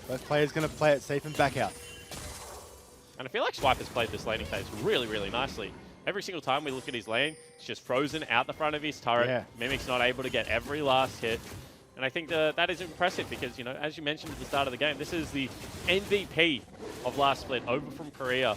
S7: Both players going to play it safe and back out.
S6: And I feel like Swiper's played this laning phase really, really nicely. Every single time we look at his lane, it's just frozen out the front of his turret.
S7: Yeah.
S6: Mimic's not able to get every last hit. And I think that is impressive because, you know, as you mentioned at the start of the game, this is the MVP of last split over from Korea.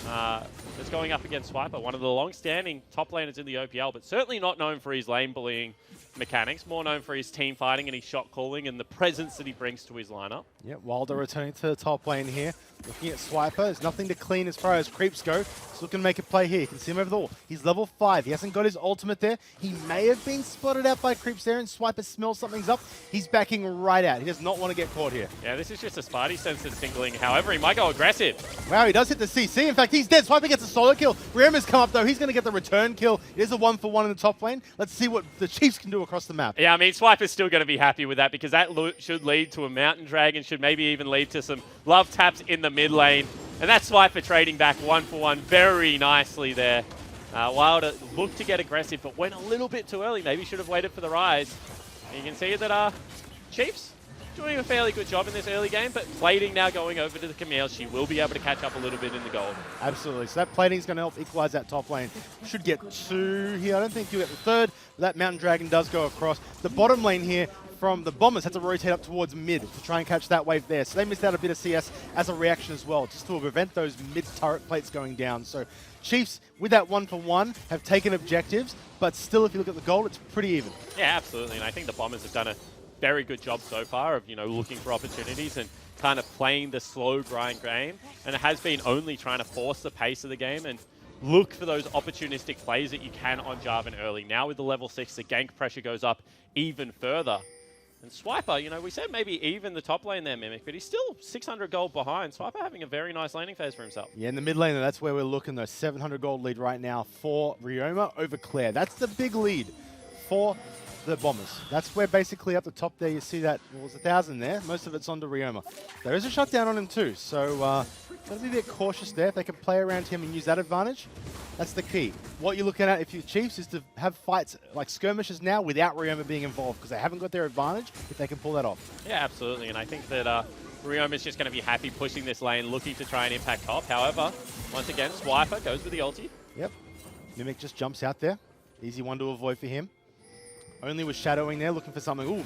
S6: That's going up against Swiper, one of the long-standing top laners in the OPL, but certainly not known for his lane bullying mechanics, more known for his team fighting and his shot calling and the presence that he brings to his lineup.
S7: Yeah, Wilder returning to the top lane here. Looking at Swiper, there's nothing to clean as far as creeps go. He's looking to make a play here. You can see him over the wall. He's level 5. He hasn't got his ultimate there. He may have been spotted out by creeps there, and Swiper smells something's up. He's backing right out. He does not want to get caught here.
S6: Yeah, this is just a Spidey sense that's tingling. However, he might go aggressive.
S7: Wow, he does hit the CC. In fact, he's dead. Swiper gets a solo kill. Ryoma's come up, though. He's going to get the return kill. It is a 1-for-1 in the top lane. Let's see what the Chiefs can do across the map.
S6: Yeah, I mean, Swiper's still going to be happy with that because that should lead to a Mountain Dragon, should maybe even lead to some love taps in the mid lane. And that's Swiper trading back 1-for-1 very nicely there. Wilder looked to get aggressive, but went a little bit too early. Maybe should have waited for the rise. And you can see that Chiefs doing a fairly good job in this early game, but plating now going over to the Camille. She will be able to catch up a little bit in the gold.
S7: Absolutely. So that plating is going to help equalize that top lane. Should get 2 here. I don't think you get the 3rd. That Mountain Dragon does go across. The bottom lane here, from the Bombers had to rotate up towards mid to try and catch that wave there. So they missed out a bit of CS as a reaction as well, just to prevent those mid-turret plates going down. So Chiefs, with that 1-for-1, have taken objectives, but still, if you look at the goal, it's pretty even.
S6: Yeah, absolutely. And I think the Bombers have done a very good job so far of, looking for opportunities and kind of playing the slow grind game. And it has been only trying to force the pace of the game and look for those opportunistic plays that you can on Jarvan early. Now with the level 6, the gank pressure goes up even further. And Swiper, we said maybe even the top lane there, Mimic, but he's still 600 gold behind. Swiper having a very nice laning phase for himself.
S7: Yeah, in the mid lane, that's where we're looking, though. 700 gold lead right now for Ryoma over Claire. That's the big lead for the Bombers. That's where basically up the top there you see that, well, there's 1,000 there. Most of it's onto Ryoma. There is a shutdown on him too, so got to be a bit cautious there. If they can play around him and use that advantage, that's the key. What you're looking at if you're Chiefs is to have fights like skirmishes now without Ryoma being involved, because they haven't got their advantage if they can pull that off.
S6: Yeah, absolutely, and I think that Ryoma's just going to be happy pushing this lane, looking to try and impact top. However, once again, Swiper goes with the ulti.
S7: Yep. Mimic just jumps out there. Easy one to avoid for him. Only was shadowing there, looking for something. Ooh,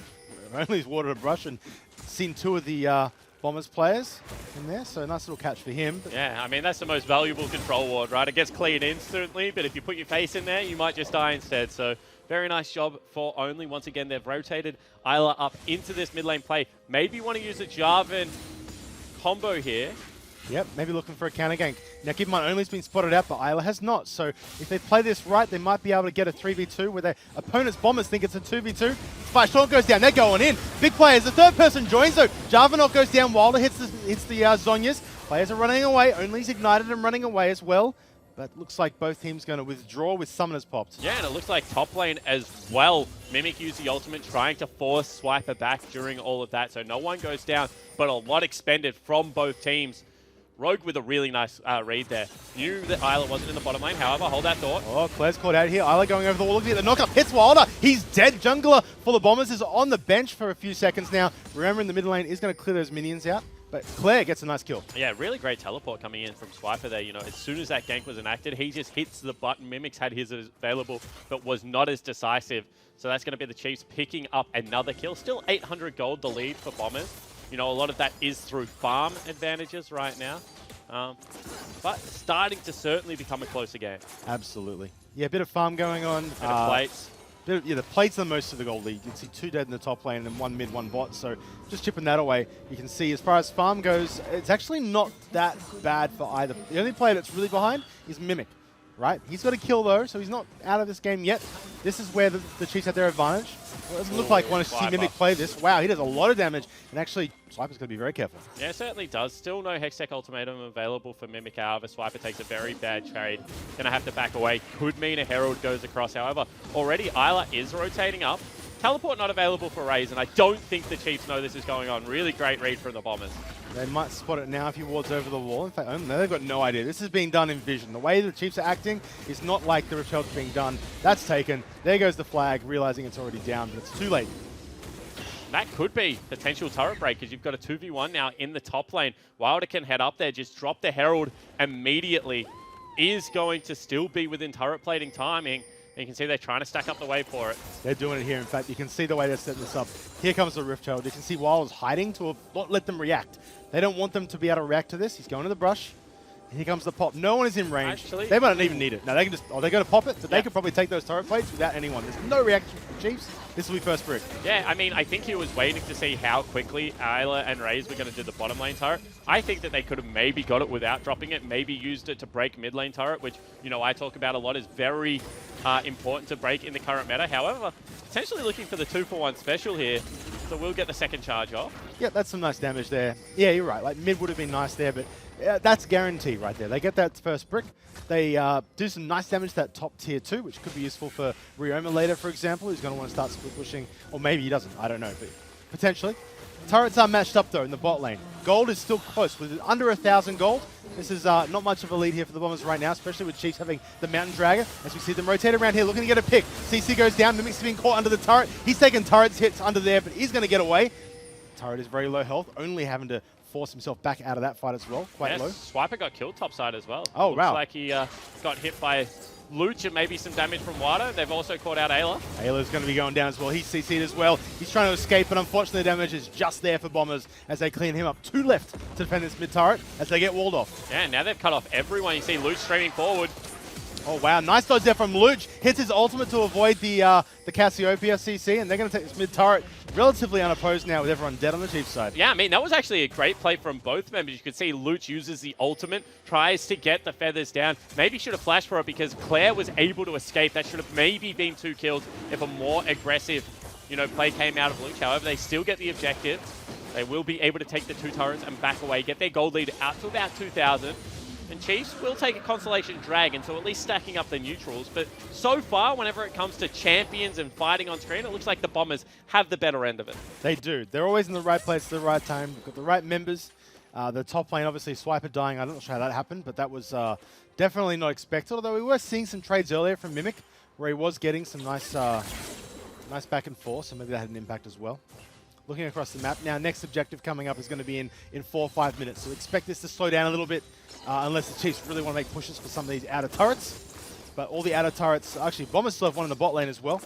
S7: Only's watered a brush and seen 2 of the Bombers players in there, so nice little catch for him. But
S6: Yeah, I mean, that's the most valuable control ward, right? It gets cleared instantly, but if you put your face in there, you might just die instead. So very nice job for Only. Once again, they've rotated Isla up into this mid lane play. Maybe want to use a Jarvan combo here.
S7: Yep, maybe looking for a counter gank. Now, keep in mind, Only's been spotted out, but Isla has not. So if they play this right, they might be able to get a 3v2 where their opponent's Bombers think it's a 2v2. Fight Sean goes down. They're going in. Big players. The third person joins, though. Jarvanok goes down. Wilder hits the Zhonya's. Players are running away. Only's ignited and running away as well. But looks like both teams going to withdraw with Summoners popped.
S6: Yeah, and it looks like top lane as well. Mimic used the ultimate, trying to force Swiper back during all of that. So no one goes down, but a lot expended from both teams. Rogue with a really nice read there. Knew that Isla wasn't in the bottom lane, however, hold that thought.
S7: Oh, Claire's caught out here. Isla going over the wall. Look at the knockup. Hits Wilder. He's dead. Jungler for the Bombers is on the bench for a few seconds now. Remember, in the mid lane is going to clear those minions out. But Claire gets a nice kill.
S6: Yeah, really great teleport coming in from Swiper there. As soon as that gank was enacted, he just hits the button. Mimics had his available, but was not as decisive. So that's going to be the Chiefs picking up another kill. Still 800 gold, the lead for Bombers. A lot of that is through farm advantages right now. But starting to certainly become a closer game.
S7: Absolutely. Yeah, a bit of farm going on.
S6: Bit of plates.
S7: The plates are most of the gold lead. You can see 2 dead in the top lane and 1 mid, 1 bot. So just chipping that away. You can see as far as farm goes, it's actually not that bad for either. The only player that's really behind is Mimic, right? He's got a kill though, so he's not out of this game yet. This is where the Chiefs have their advantage. Well, it doesn't look like want to see Mimic play this. Wow, he does a lot of damage. And actually, Swiper's going to be very careful.
S6: Yeah, it certainly does. Still no Hextech Ultimatum available for Mimic. However, Swiper takes a very bad trade. Going to have to back away. Could mean a Herald goes across. However, already Isla is rotating up. Teleport not available for Raze, and I don't think the Chiefs know this is going on. Really great read from the Bombers.
S7: They might spot it now if he wards over the wall. In fact, no, they've got no idea. This is being done in vision. The way the Chiefs are acting is not like the repel's being done. That's taken. There goes the flag, realizing it's already down, but it's too late.
S6: That could be potential turret break because you've got a 2v1 now in the top lane. Wilder can head up there, just drop the Herald immediately. Is going to still be within turret plating timing. And you can see they're trying to stack up the wave for it.
S7: They're doing it here. In fact, you can see the way they're setting this up. Here comes the Rift Herald. You can see Wilder's hiding to not let them react. They don't want them to be able to react to this. He's going to the brush. Here comes the pop. No one is in range.
S6: Actually,
S7: they might not even need it. No, they can just. Oh, they're going to pop it. So they could probably take those turret plates without anyone. There's no reaction from the Chiefs. This will be first brick.
S6: Yeah, I mean, I think he was waiting to see how quickly Isla and Raze were going to do the bottom lane turret. I think that they could have maybe got it without dropping it, maybe used it to break mid lane turret, which, I talk about a lot, is very important to break in the current meta. However, potentially looking for the 2-for-1 special here, so we'll get the second charge off.
S7: Yeah, that's some nice damage there. Yeah, you're right. Like, mid would have been nice there, but that's guaranteed right there. They get that first brick. They do some nice damage to that top tier 2, which could be useful for Ryoma later, for example, who's going to want to start split pushing. Or maybe he doesn't. I don't know, but potentially. Turrets are matched up, though, in the bot lane. Gold is still close. With under 1,000 gold, this is not much of a lead here for the Bombers right now, especially with Chiefs having the Mountain Dragon. As we see them rotate around here, looking to get a pick. CC goes down. Mimic's being caught under the turret. He's taking turrets hits under there, but he's going to get away. Turret is very low health, only having to force himself back out of that fight as well. Quite low.
S6: Swiper got killed topside as well.
S7: Oh,
S6: Looks
S7: wow.
S6: like he got hit by Luch and maybe some damage from Wada. They've also caught out Ayla.
S7: Ayla's going to be going down as well. He's CC'd as well. He's trying to escape, but unfortunately the damage is just there for Bombers as they clean him up. 2 left to defend this mid turret as they get walled off.
S6: Yeah, now they've cut off everyone. You see Luch streaming forward.
S7: Oh wow, nice dodge there from Luch. Hits his ultimate to avoid the Cassiopeia CC, and they're going to take this mid turret relatively unopposed now with everyone dead on the Chiefs side.
S6: Yeah, I mean, that was actually a great play from both members. You could see Luch uses the ultimate, tries to get the feathers down. Maybe should have flashed for it because Claire was able to escape. That should have maybe been 2 kills if a more aggressive, play came out of Luch. However, they still get the objective. They will be able to take the 2 turrets and back away, get their gold lead out to about 2,000. And Chiefs will take a Constellation Dragon, so at least stacking up the neutrals. But so far, whenever it comes to champions and fighting on screen, it looks like the Bombers have the better end of it.
S7: They do. They're always in the right place at the right time. They've got the right members. The top lane, obviously, Swiper dying. I'm not sure how that happened, but that was definitely not expected. Although we were seeing some trades earlier from Mimic, where he was getting some nice back and forth, so maybe that had an impact as well. Looking across the map. Now, next objective coming up is going to be in 4 or 5 minutes, so expect this to slow down a little bit unless the Chiefs really want to make pushes for some of these outer turrets. But all the outer turrets, actually, Bombers still have one in the bot lane as well.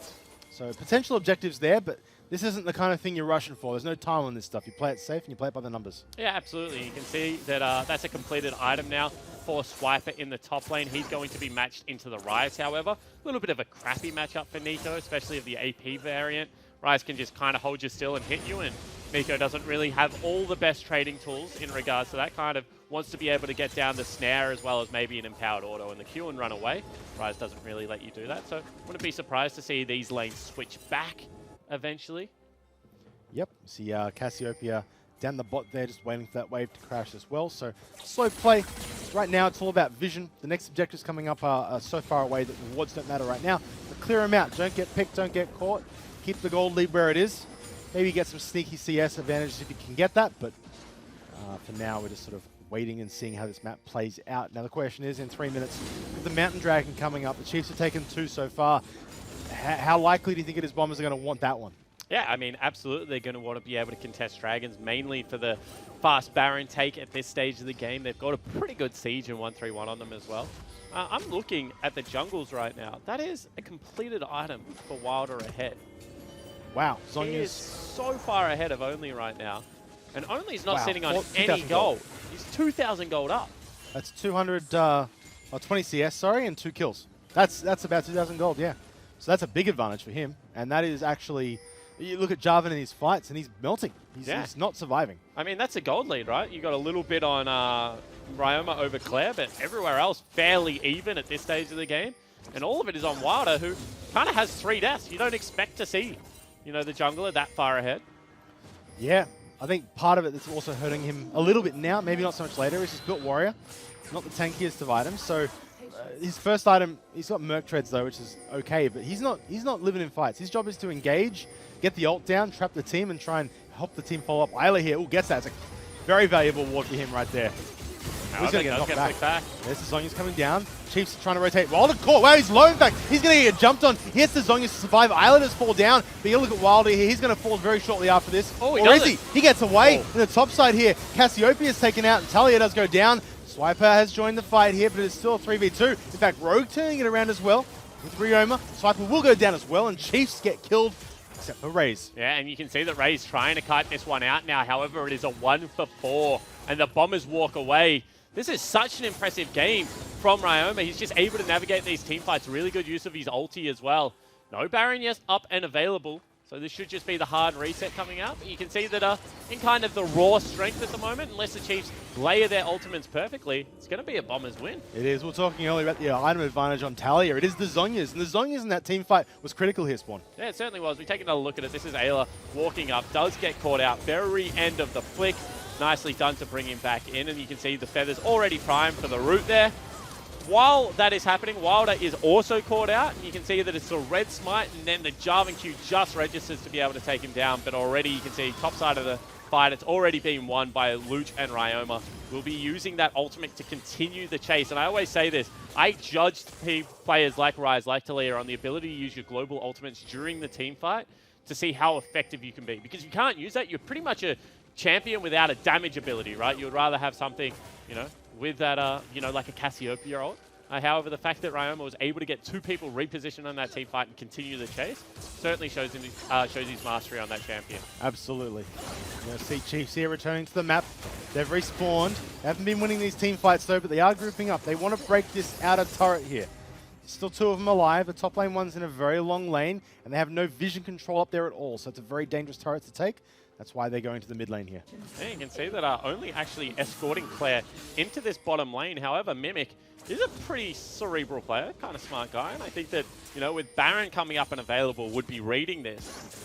S7: So potential objectives there, but this isn't the kind of thing you're rushing for. There's no time on this stuff. You play it safe and you play it by the numbers.
S6: Yeah, absolutely. You can see that that's a completed item now for Swiper in the top lane. He's going to be matched into the Ryze, however. A little bit of a crappy matchup for Nico, especially of the AP variant. Ryze can just kind of hold you still and hit you, and Nico doesn't really have all the best trading tools in regards to that. Kind of wants to be able to get down the snare as well as maybe an empowered auto in the queue and run away. Ryze doesn't really let you do that, so wouldn't be surprised to see these lanes switch back eventually.
S7: Yep, see Cassiopeia down the bot there, just waiting for that wave to crash as well. So slow play. Right now, it's all about vision. The next objectives coming up are so far away that the rewards don't matter right now. But clear them out. Don't get picked, don't get caught. Keep the gold lead where it is. Maybe get some sneaky CS advantages if you can get that, but for now, we're just sort of waiting and seeing how this map plays out. Now, the question is, in 3 minutes, with the Mountain Dragon coming up, the Chiefs have taken 2 so far. How likely do you think it is Bombers are going to want that one?
S6: Yeah, I mean, absolutely they're going to want to be able to contest Dragons, mainly for the fast Baron take at this stage of the game. They've got a pretty good siege and 1-3-1 on them as well. I'm looking at the jungles right now. That is a completed item for Wilder ahead.
S7: Wow,
S6: He is
S7: Zonya's
S6: so far ahead of Only right now. And Only's not
S7: Wow,
S6: sitting on
S7: 2,000
S6: any gold. He's 2,000 gold up.
S7: That's 20 CS, sorry, and 2 kills. That's about 2,000 gold, yeah. So that's a big advantage for him, and that is actually. You look at Jarvan in his fights, and he's melting. He's not surviving.
S6: I mean, that's a gold lead, right? You got a little bit on Ryoma over Claire, but everywhere else fairly even at this stage of the game. And all of it is on Wilder, who kind of has 3 deaths. You don't expect to see, the jungler that far ahead.
S7: Yeah, I think part of it that's also hurting him a little bit now, maybe not so much later, is he's built Warrior. Not the tankiest of items, so his first item, he's got Merc Treads though, which is okay, but he's not living in fights. His job is to engage, get the ult down, trap the team, and try and help the team follow up. Ayla here, gets that. It's a very valuable ward for him right there. He's going to get knocked back. There's the Zonya's coming down. Chiefs trying to rotate. Wilder caught. Wow, he's low in fact. He's going to get jumped on. He has the Zonya's to survive. Ayla does fall down. But you look at Wilder here. He's going to fall very shortly after this.
S6: Oh,
S7: or is he? He gets away. In the top side here, Cassiopeia is taken out and Talia does go down. Swiper has joined the fight here, but it's still a 3v2. In fact, Rogue turning it around as well. With Ryoma, Swiper will go down as well, and Chiefs get killed, except for Raze.
S6: Yeah, and you can see that Ray's trying to kite this one out now. However, it is a 1-for-4, and the Bombers walk away. This is such an impressive game from Ryoma. He's just able to navigate these team fights. Really good use of his ulti as well. No Baron yet up and available, so this should just be the hard reset coming out. But you can see that in kind of the raw strength at the moment, unless the Chiefs layer their ultimates perfectly, it's going to be a Bombers win.
S7: It is. We were talking earlier about the item advantage on Talia. It is the Zonyas, and the Zonyas in that team fight was critical here, Spawn.
S6: Yeah, it certainly was. We take another look at it. This is Ayla walking up, does get caught out. Very end of the flick. Nicely done to bring him back in, and you can see the feathers already primed for the root there. While that is happening, Wilder is also caught out, and you can see that it's a red smite, and then the Jarvan Q just registers to be able to take him down, but already you can see top side of the fight, it's already been won by Luch and Ryoma. We'll be using that ultimate to continue the chase, and I always say this, I judge players like Ryze, like Talia, on the ability to use your global ultimates during the team fight to see how effective you can be, because you can't use that, you're pretty much a champion without a damage ability, right? You would rather have something, with that, like a Cassiopeia ult. However, the fact that Ryoma was able to get 2 people repositioned on that team fight and continue the chase certainly shows his mastery on that champion.
S7: Absolutely. You know, see Chiefs here returning to the map. They've respawned. They haven't been winning these team fights though, but they are grouping up. They want to break this outer turret here. Still 2 of them alive. The top lane one's in a very long lane, and they have no vision control up there at all, so it's a very dangerous turret to take. That's why they're going to the mid lane here.
S6: Yeah, you can see that only actually escorting Claire into this bottom lane. However, Mimic is a pretty cerebral player, kind of smart guy, and I think that, you know, with Baron coming up and available, would be reading this.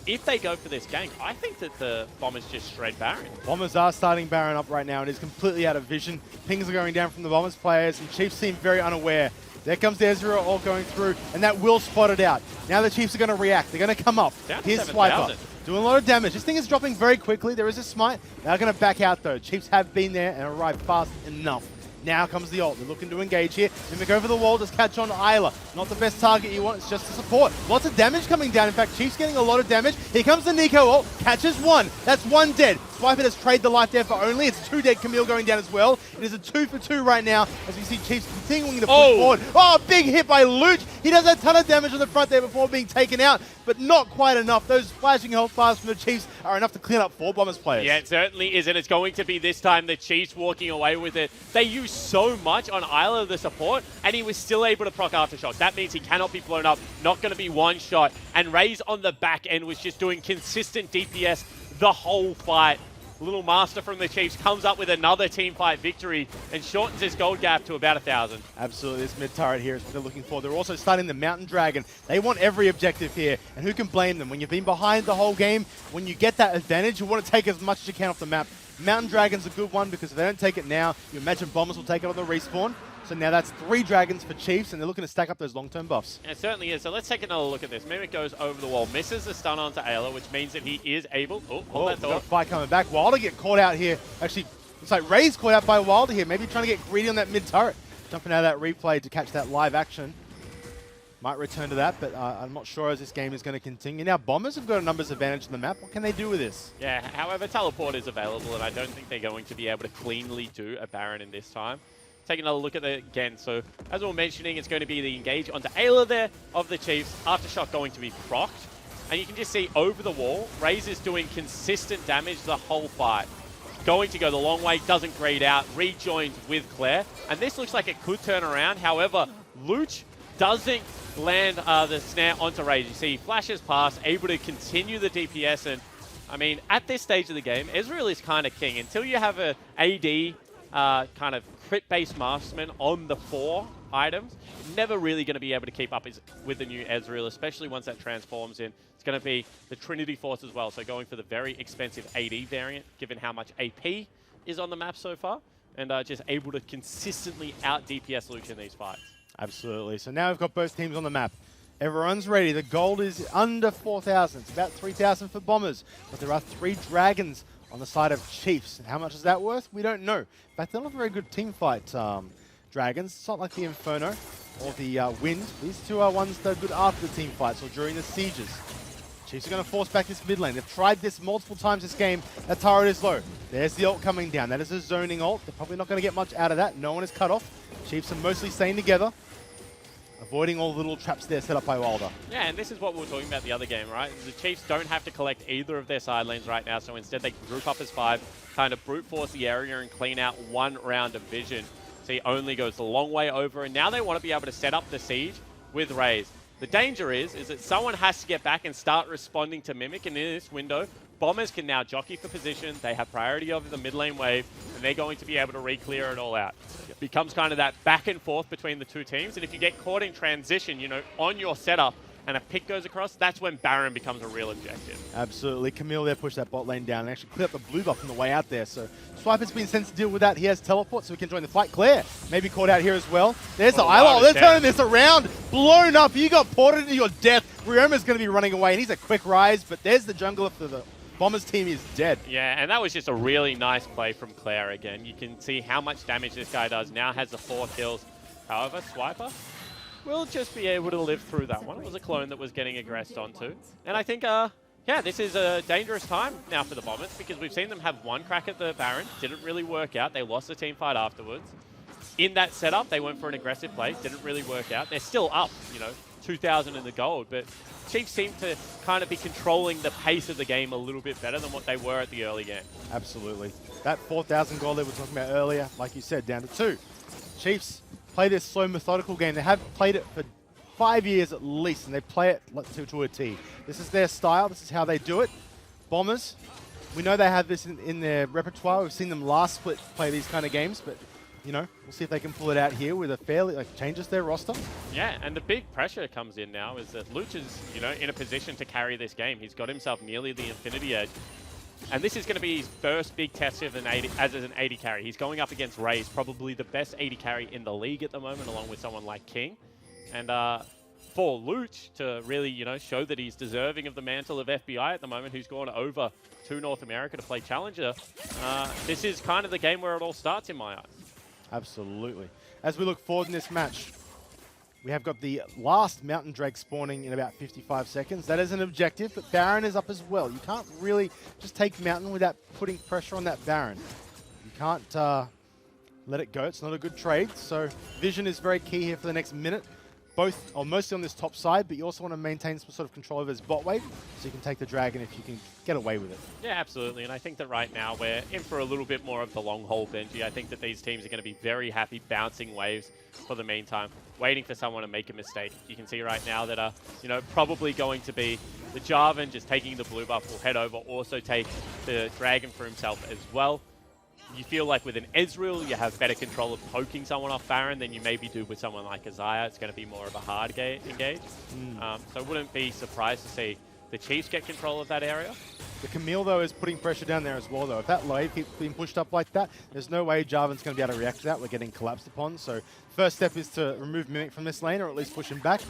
S6: If they go for this gank, I think that the Bombers just shred Baron.
S7: Bombers are starting Baron up right now, and is completely out of vision. Pings are going down from the Bombers players, and Chiefs seem very unaware. There comes the Ezreal all going through, and that will spot it out. Now the Chiefs are going to react. They're going to come up. Here's Swiper. Doing a lot of damage. This thing is dropping very quickly. There is a smite. They're going to back out, though. Chiefs have been there and arrived fast enough. Now comes the ult. They're looking to engage here. Mimic over the wall, just catch on Isla. Not the best target you want, it's just the support. Lots of damage coming down. In fact, Chiefs getting a lot of damage. Here comes the Nico ult. Catches 1. That's 1 dead. Swiper has traded the life there for only. It's 2 dead. Camille going down as well. It is a 2 for 2 right now as we see Chiefs continuing to push forward. Oh, big hit by Luch. He does a ton of damage on the front there before being taken out, but not quite enough. Those flashing health bars from the Chiefs are enough to clean up 4 Bombers players.
S6: Yeah, it certainly is, and it's going to be this time the Chiefs walking away with it. They used so much on Isla, the support, and he was still able to proc Aftershock. That means he cannot be blown up, not going to be one shot. And Raze on the back end was just doing consistent DPS the whole fight. Little Master from the Chiefs comes up with another team fight victory and shortens his gold gap to about 1,000.
S7: Absolutely, this mid turret here is what they're looking for. They're also starting the Mountain Dragon. They want every objective here, and who can blame them? When you've been behind the whole game, when you get that advantage, you want to take as much as you can off the map. Mountain Dragon's a good one because if they don't take it now, you imagine Bombers will take it on the respawn. So now that's 3 dragons for Chiefs, and they're looking to stack up those long-term buffs.
S6: It certainly is. So let's take another look at this. Mimic goes over the wall, misses the stun onto Ayla, which means that he is able... hold that
S7: got a
S6: thought.
S7: fight coming back. Wilder get caught out here. Actually, looks like Ray's caught out by Wilder here. Maybe trying to get greedy on that mid-turret. Jumping out of that replay to catch that live action. Might return to that, but I'm not sure as this game is going to continue. Now, Bombers have got a numbers advantage on the map. What can they do with this?
S6: Yeah, however, Teleport is available, and I don't think they're going to be able to cleanly do a Baron in this time. Take another look at it again. So, as we were mentioning, it's going to be the engage onto Ayla there of the Chiefs. Aftershock going to be procced. And you can just see over the wall, Raze is doing consistent damage the whole fight. Going to go the long way, doesn't grade out, rejoins with Claire. And this looks like it could turn around. However, Luch doesn't land the snare onto Raze. You see, he flashes past, able to continue the DPS. And, I mean, at this stage of the game, Ezreal is kind of king. Until you have a AD kind of crit-based marksman on the 4 items, never really going to be able to keep up with the new Ezreal, especially once that transforms in. It's going to be the Trinity Force as well, so going for the very expensive AD variant, given how much AP is on the map so far, and just able to consistently out-DPS Luke in these fights.
S7: Absolutely. So now we've got both teams on the map. Everyone's ready. The gold is under 4,000. It's about 3,000 for Bombers, but there are 3 dragons on the side of Chiefs. How much is that worth? We don't know. In fact, they're not a very good team fight, dragons. It's not like the Inferno or the Wind. These 2 are ones that are good after the team fights or during the sieges. Chiefs are going to force back this mid lane. They've tried this multiple times this game. That turret is low. There's the ult coming down. That is a zoning ult. They're probably not going to get much out of that. No one is cut off. Chiefs are mostly staying together, avoiding all the little traps there set up by Wilder.
S6: Yeah, and this is what we were talking about the other game, right? The Chiefs don't have to collect either of their side lanes right now, so instead they can group up as 5, kind of brute force the area and clean out 1 round of vision. So he only goes the long way over, and now they want to be able to set up the siege with Raze. The danger is that someone has to get back and start responding to Mimic, and in this window, Bombers can now jockey for position. They have priority over the mid lane wave, and they're going to be able to re-clear it all out. It becomes kind of that back and forth between the 2 teams, and if you get caught in transition, you know, on your setup, and a pick goes across, that's when Baron becomes a real objective.
S7: Absolutely. Camille there pushed that bot lane down and actually cleared up the blue buff on the way out there. So Swiper's been sent to deal with that. He has teleport, so he can join the fight. Claire maybe caught out here as well. There's the Isla. They're turning this around. Blown up. You got ported into your death. Ryoma's going to be running away, and he's a quick rise, but there's the jungler for the Bombers team is dead.
S6: Yeah, and that was just a really nice play from Claire again. You can see how much damage this guy does. Now has the 4 kills. However, Swiper will just be able to live through that one. It was a clone that was getting aggressed onto. And I think, yeah, this is a dangerous time now for the Bombers because we've seen them have 1 crack at the Baron. Didn't really work out. They lost the team fight afterwards. in that setup, they went for an aggressive play. Didn't really work out. They're still up, 2,000 in the gold, but Chiefs seem to kind of be controlling the pace of the game a little bit better than what they were at the early game.
S7: Absolutely. That 4,000 goal they were talking about earlier, like you said, down to 2. Chiefs play this slow, methodical game. They have played it for 5 years at least, and they play it to a T. This is their style. This is how they do it. Bombers, we know they have this in their repertoire. We've seen them last split play these kind of games, but we'll see if they can pull it out here with a fairly, changes their roster.
S6: Yeah, and the big pressure comes in now is that Luch is, in a position to carry this game. He's got himself nearly the Infinity Edge. And this is going to be his first big test as an 80 carry. He's going up against Raze, probably the best 80 carry in the league at the moment, along with someone like King. And for Luch to really, show that he's deserving of the mantle of FBI at the moment, who's gone over to North America to play Challenger, this is kind of the game where it all starts in my eyes.
S7: Absolutely. As we look forward in this match, we have got the last Mountain Drake spawning in about 55 seconds. That is an objective, but Baron is up as well. You can't really just take Mountain without putting pressure on that Baron. You can't let it go. It's not a good trade. So vision is very key here for the next minute. Both, or mostly on this top side, but you also want to maintain some sort of control over his bot wave, so you can take the Dragon if you can get away with it.
S6: Yeah, absolutely. And I think that right now we're in for a little bit more of the long haul, Benji. I think that these teams are going to be very happy bouncing waves for the meantime, waiting for someone to make a mistake. You can see right now that, probably going to be the Jarvan just taking the blue buff will head over, also take the Dragon for himself as well. You feel like with an Ezreal, you have better control of poking someone off Baron than you maybe do with someone like Isaiah. It's going to be more of a hard engage. So I wouldn't be surprised to see the Chiefs get control of that area.
S7: The Camille, though, is putting pressure down there as well, though. If that wave keeps being pushed up like that, there's no way Jarvan's going to be able to react to that. We're getting collapsed upon. So first step is to remove Mimic from this lane, or at least push him back.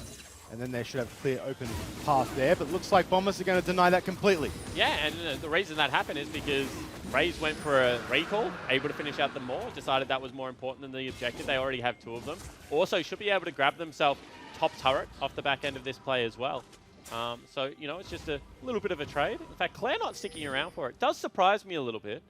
S7: And then they should have a clear open path there. But looks like Bombers are going to deny that completely.
S6: Yeah, and the reason that happened is because Raze went for a recall, able to finish out the Maw, decided that was more important than the objective. They already have 2 of them. Also, should be able to grab themselves top turret off the back end of this play as well. So, it's just a little bit of a trade. In fact, Claire not sticking around for it does surprise me a little bit.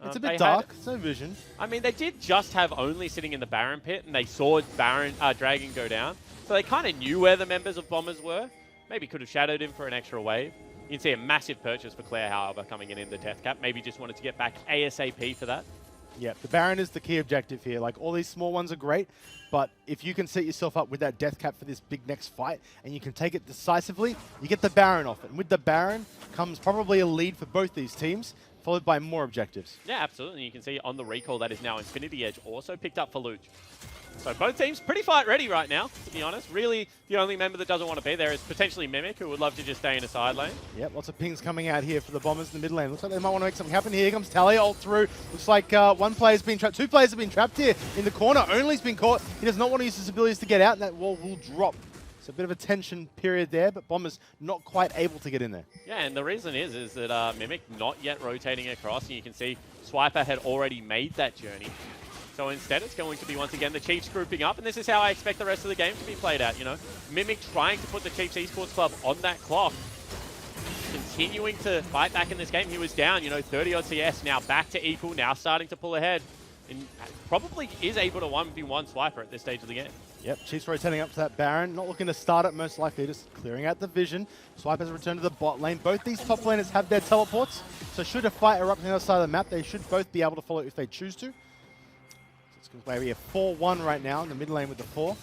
S7: It's a bit dark. It's no vision.
S6: I mean, they did just have only sitting in the Baron pit, and they saw Dragon go down. So they kind of knew where the members of Bombers were. Maybe could have shadowed him for an extra wave. You can see a massive purchase for Claire, however, coming in the death cap. Maybe just wanted to get back ASAP for that.
S7: Yeah, the Baron is the key objective here. Like, all these small ones are great, but if you can set yourself up with that death cap for this big next fight, and you can take it decisively, you get the Baron off it. And with the Baron comes probably a lead for both these teams, followed by more objectives.
S6: Yeah, absolutely. You can see on the recall that is now Infinity Edge, also picked up for Luch. So both teams pretty fight ready right now, to be honest. Really, the only member that doesn't want to be there is potentially Mimic, who would love to just stay in a side lane.
S7: Yep, lots of pings coming out here for the Bombers in the mid lane. Looks like they might want to make something happen here. Here comes Talia ult through. Looks like one player's been trapped. 2 players have been trapped here in the corner. Only's been caught. He does not want to use his abilities to get out, and that wall will drop. So a bit of a tension period there, but Bombers not quite able to get in there.
S6: Yeah, and the reason is that Mimic not yet rotating across, and you can see Swiper had already made that journey. So instead, it's going to be, once again, the Chiefs grouping up, and this is how I expect the rest of the game to be played out, Mimic trying to put the Chiefs Esports Club on that clock. Continuing to fight back in this game. He was down, 30-odd CS, now back to equal, now starting to pull ahead. And probably is able to 1v1 Swiper at this stage of the game.
S7: Yep, Chiefs rotating up to that Baron. Not looking to start it, most likely just clearing out the vision. Swiper's returned to the bot lane. Both these top laners have their teleports, so should a fight erupt on the other side of the map, they should both be able to follow if they choose to. So it's going to be a 4-1 right now in the mid lane with the 4.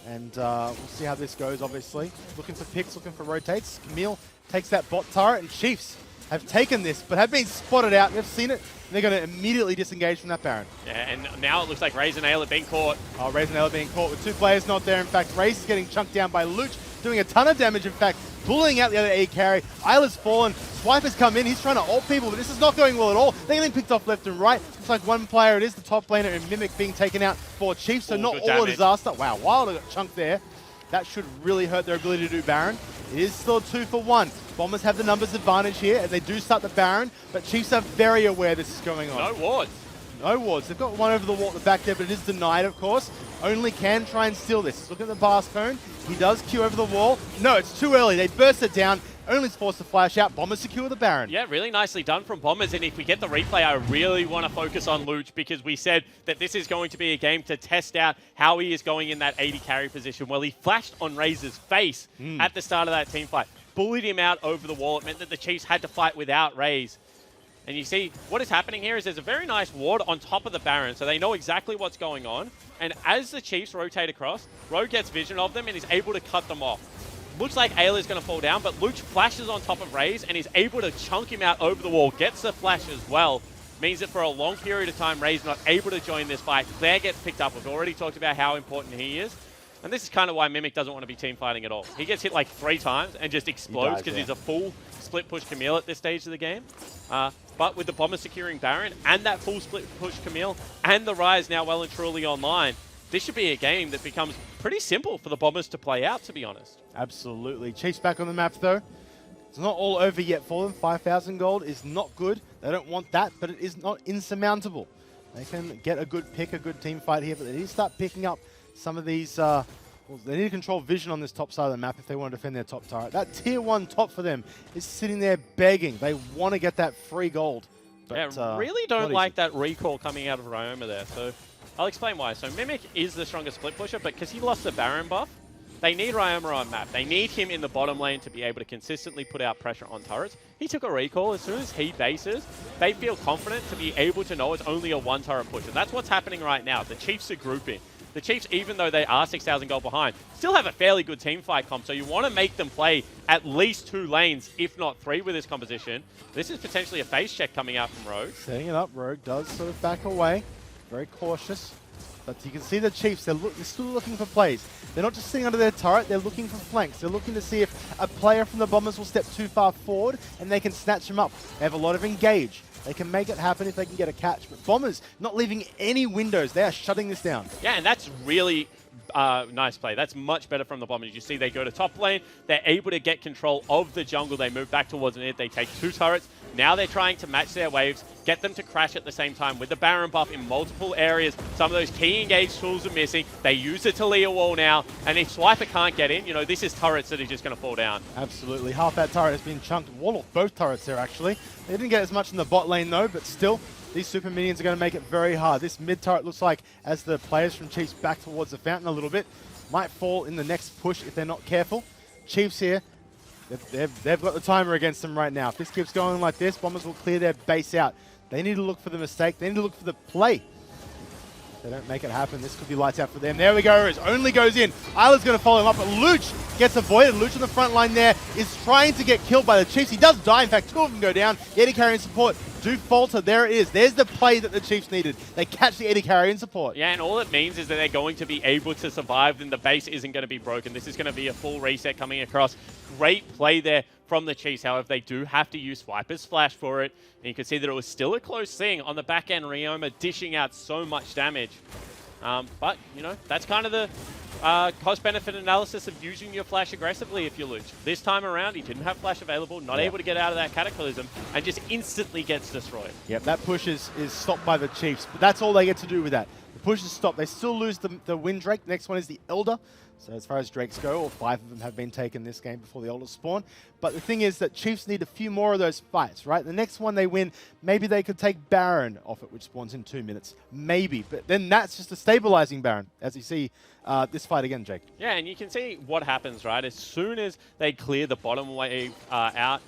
S7: And we'll see how this goes, obviously. Looking for picks, looking for rotates. Camille takes that bot turret, and Chiefs have taken this, but have been spotted out. They've seen it. They're going to immediately disengage from that Baron.
S6: Yeah, and now it looks like Raze and Ale have been caught.
S7: Oh, Raze and Ale being caught with 2 players not there. In fact, Raze is getting chunked down by Luch, doing a ton of damage. In fact, pulling out the other A carry. Isla's fallen. Swiper's come in. He's trying to ult people, but this is not going well at all. They're getting picked off left and right. Looks like one player, it is the top laner, and Mimic being taken out for Chiefs, so not all a disaster. Wow, Wilder got chunked there. That should really hurt their ability to do Baron. It is still 2 for 1. Bombers have the numbers advantage here, and they do start the Baron, but Chiefs are very aware this is going on.
S6: No wards.
S7: No wards. They've got one over the wall at the back there, but it is denied, of course. Only can try and steal this. Look at the pass cone. He does Q over the wall. No, it's too early. They burst it down. only is forced to flash out. Bombers secure the Baron.
S6: Yeah, really nicely done from Bombers. And if we get the replay, I really want to focus on Luch because we said that this is going to be a game to test out how he is going in that 80 carry position. Well, he flashed on Razor's face at the start of that team fight. Bullied him out over the wall. It meant that the Chiefs had to fight without Raze. And you see, what is happening here is there's a very nice ward on top of the Baron, so they know exactly what's going on. And as the Chiefs rotate across, Rogue gets vision of them and is able to cut them off. Looks like Ayla is going to fall down, but Luch flashes on top of Raze and is able to chunk him out over the wall, gets the flash as well. Means that for a long period of time, Raze not able to join this fight. Claire gets picked up. We've already talked about how important he is. And this is kind of why Mimic doesn't want to be team fighting at all. He gets hit like 3 times and just explodes because he's a full split push Camille at this stage of the game. But with the Bombers securing Baron and that full split push Camille and the Rise now well and truly online, this should be a game that becomes pretty simple for the Bombers to play out, to be honest.
S7: Absolutely. Chiefs back on the map, though. It's not all over yet for them. 5,000 gold is not good. They don't want that, but it is not insurmountable. They can get a good pick, a good team fight here, but they need to start picking up some of these... well, they need to control vision on this top side of the map if they want to defend their top turret. That tier 1 top for them is sitting there begging. They want to get that free gold. But,
S6: yeah, really don't like that recall coming out of Ryoma there. So I'll explain why. So Mimic is the strongest split pusher, but because he lost the Baron buff, they need Ryoma on map. They need him in the bottom lane to be able to consistently put out pressure on turrets. He took a recall. As soon as he bases, they feel confident to be able to know it's only a 1 turret push. And that's what's happening right now. The Chiefs are grouping. The Chiefs, even though they are 6,000 gold behind, still have a fairly good team fight comp, so you want to make them play at least 2 lanes, if not 3 with this composition. This is potentially a face check coming out from Rogue.
S7: Setting it up, Rogue does sort of back away. Very cautious. But you can see the Chiefs, they're still looking for plays. They're not just sitting under their turret, they're looking for flanks. They're looking to see if a player from the Bombers will step too far forward and they can snatch him up. They have a lot of engage. They can make it happen if they can get a catch. But Bombers not leaving any windows. They are shutting this down.
S6: Yeah, and that's really nice play. That's much better from the Bombers. You see they go to top lane. They're able to get control of the jungle. They move back towards mid. They take 2 turrets. Now they're trying to match their waves, get them to crash at the same time with the Baron buff in multiple areas. Some of those key engage tools are missing. They use the Talia wall now. And if Swiper can't get in, you know, this is turrets that are just going to fall down.
S7: Absolutely. Half that turret has been chunked. Wall off both turrets there, actually. They didn't get as much in the bot lane, though, but still, these super minions are going to make it very hard. This mid turret looks like, as the players from Chiefs back towards the fountain a little bit, might fall in the next push if they're not careful. Chiefs here, they've got the timer against them right now. If this keeps going like this, Bombers will clear their base out. They need to look for the mistake. They need to look for the play. If they don't make it happen, this could be lights out for them. There we go. It only goes in. Isla's going to follow him up, but Luch gets avoided. Luch on the front line there is trying to get killed by the Chiefs. He does die. In fact, 2 of them go down. The AD carry and support do falter. There it is. There's the play that the Chiefs needed. They catch the AD carry and support.
S6: Yeah, and all it means is that they're going to be able to survive, and the base isn't going to be broken. This is going to be a full reset coming across. Great play there from the Chiefs. However, they do have to use Swiper's flash for it. And you can see that it was still a close thing. On the back end, Ryoma dishing out so much damage. But, you know, that's kind of the cost-benefit analysis of using your flash aggressively if you lose. This time around, he didn't have flash available, not able to get out of that Cataclysm, and just instantly gets destroyed.
S7: Yep, that push is stopped by the Chiefs, but that's all they get to do with that. The push is stopped. They still lose the Wind Drake. The next one is the Elder. So as far as Drakes go, all 5 of them have been taken this game before the Elders spawn. But the thing is that Chiefs need a few more of those fights, right? The next one they win, maybe they could take Baron off it, which spawns in 2 minutes. Maybe. But then that's just a stabilizing Baron, as you see this fight again, Jake.
S6: Yeah, and you can see what happens, right? As soon as they clear the bottom wave out,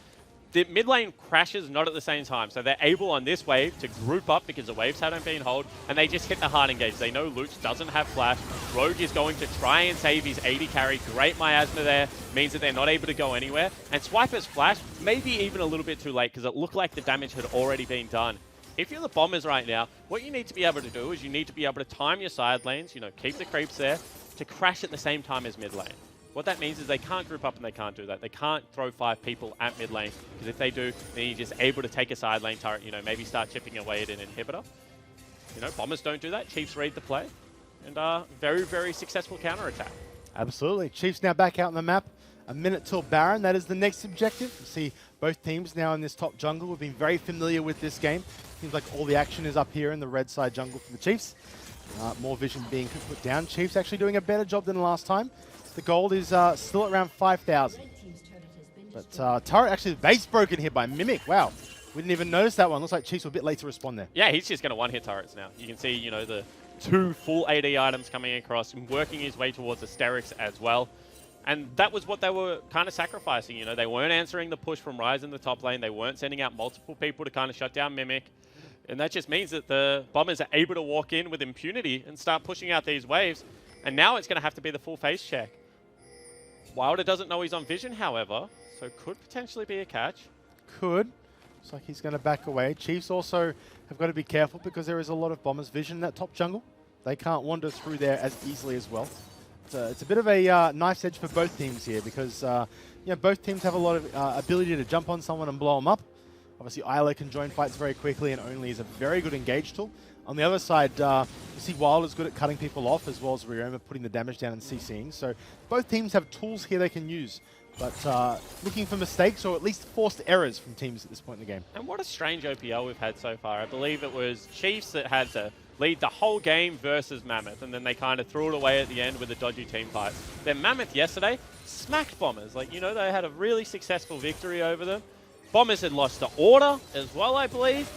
S6: the mid lane crashes not at the same time, so they're able on this wave to group up because the waves hadn't been hold, and they just hit the hard engage. They know Luch doesn't have flash. Rogue is going to try and save his 80 carry. Great miasma there, means that they're not able to go anywhere. And Swiper's flash, maybe even a little bit too late because it looked like the damage had already been done. If you're the Bombers right now, what you need to be able to do is you need to be able to time your side lanes, you know, keep the creeps there, to crash at the same time as mid lane. What that means is they can't group up and they can't do that. They can't throw 5 people at mid lane, because if they do, then you're just able to take a side lane turret, you know, maybe start chipping away at an inhibitor. You know, Bombers don't do that. Chiefs read the play, and very, very successful counterattack.
S7: Absolutely. Chiefs now back out on the map. A minute till Baron. That is the next objective. You see both teams now in this top jungle. We've been very familiar with this game. Seems like all the action is up here in the red side jungle for the Chiefs. More vision being put down. Chiefs actually doing a better job than last time. The gold is still around 5,000. But turret actually base broken here by Mimic. Wow. We didn't even notice that one. Looks like Chiefs were a bit late to respond there.
S6: Yeah, he's just going to one-hit turrets now. You can see, you know, the 2 full AD items coming across and working his way towards Asterix as well. And that was what they were kind of sacrificing. You know, they weren't answering the push from Ryze in the top lane. They weren't sending out multiple people to kind of shut down Mimic. And that just means that the Bombers are able to walk in with impunity and start pushing out these waves. And now it's going to have to be the full face check. Wilder doesn't know he's on vision, however, so could potentially be a catch.
S7: Could. Looks like he's going to back away. Chiefs also have got to be careful because there is a lot of Bombers vision in that top jungle. They can't wander through there as easily as well. It's a bit of a knife's edge for both teams here because you know, both teams have a lot of ability to jump on someone and blow them up. Obviously, Isla can join fights very quickly and Only is a very good engage tool. On the other side, you see Wilder's good at cutting people off as well as Ryoma putting the damage down and CCing. So both teams have tools here they can use. But looking for mistakes or at least forced errors from teams at this point in the game.
S6: And what a strange OPL we've had so far. I believe it was Chiefs that had to lead the whole game versus Mammoth, and then they kind of threw it away at the end with a dodgy team fight. Then Mammoth yesterday smacked Bombers. Like, you know, they had a really successful victory over them. Bombers had lost to Order as well, I believe.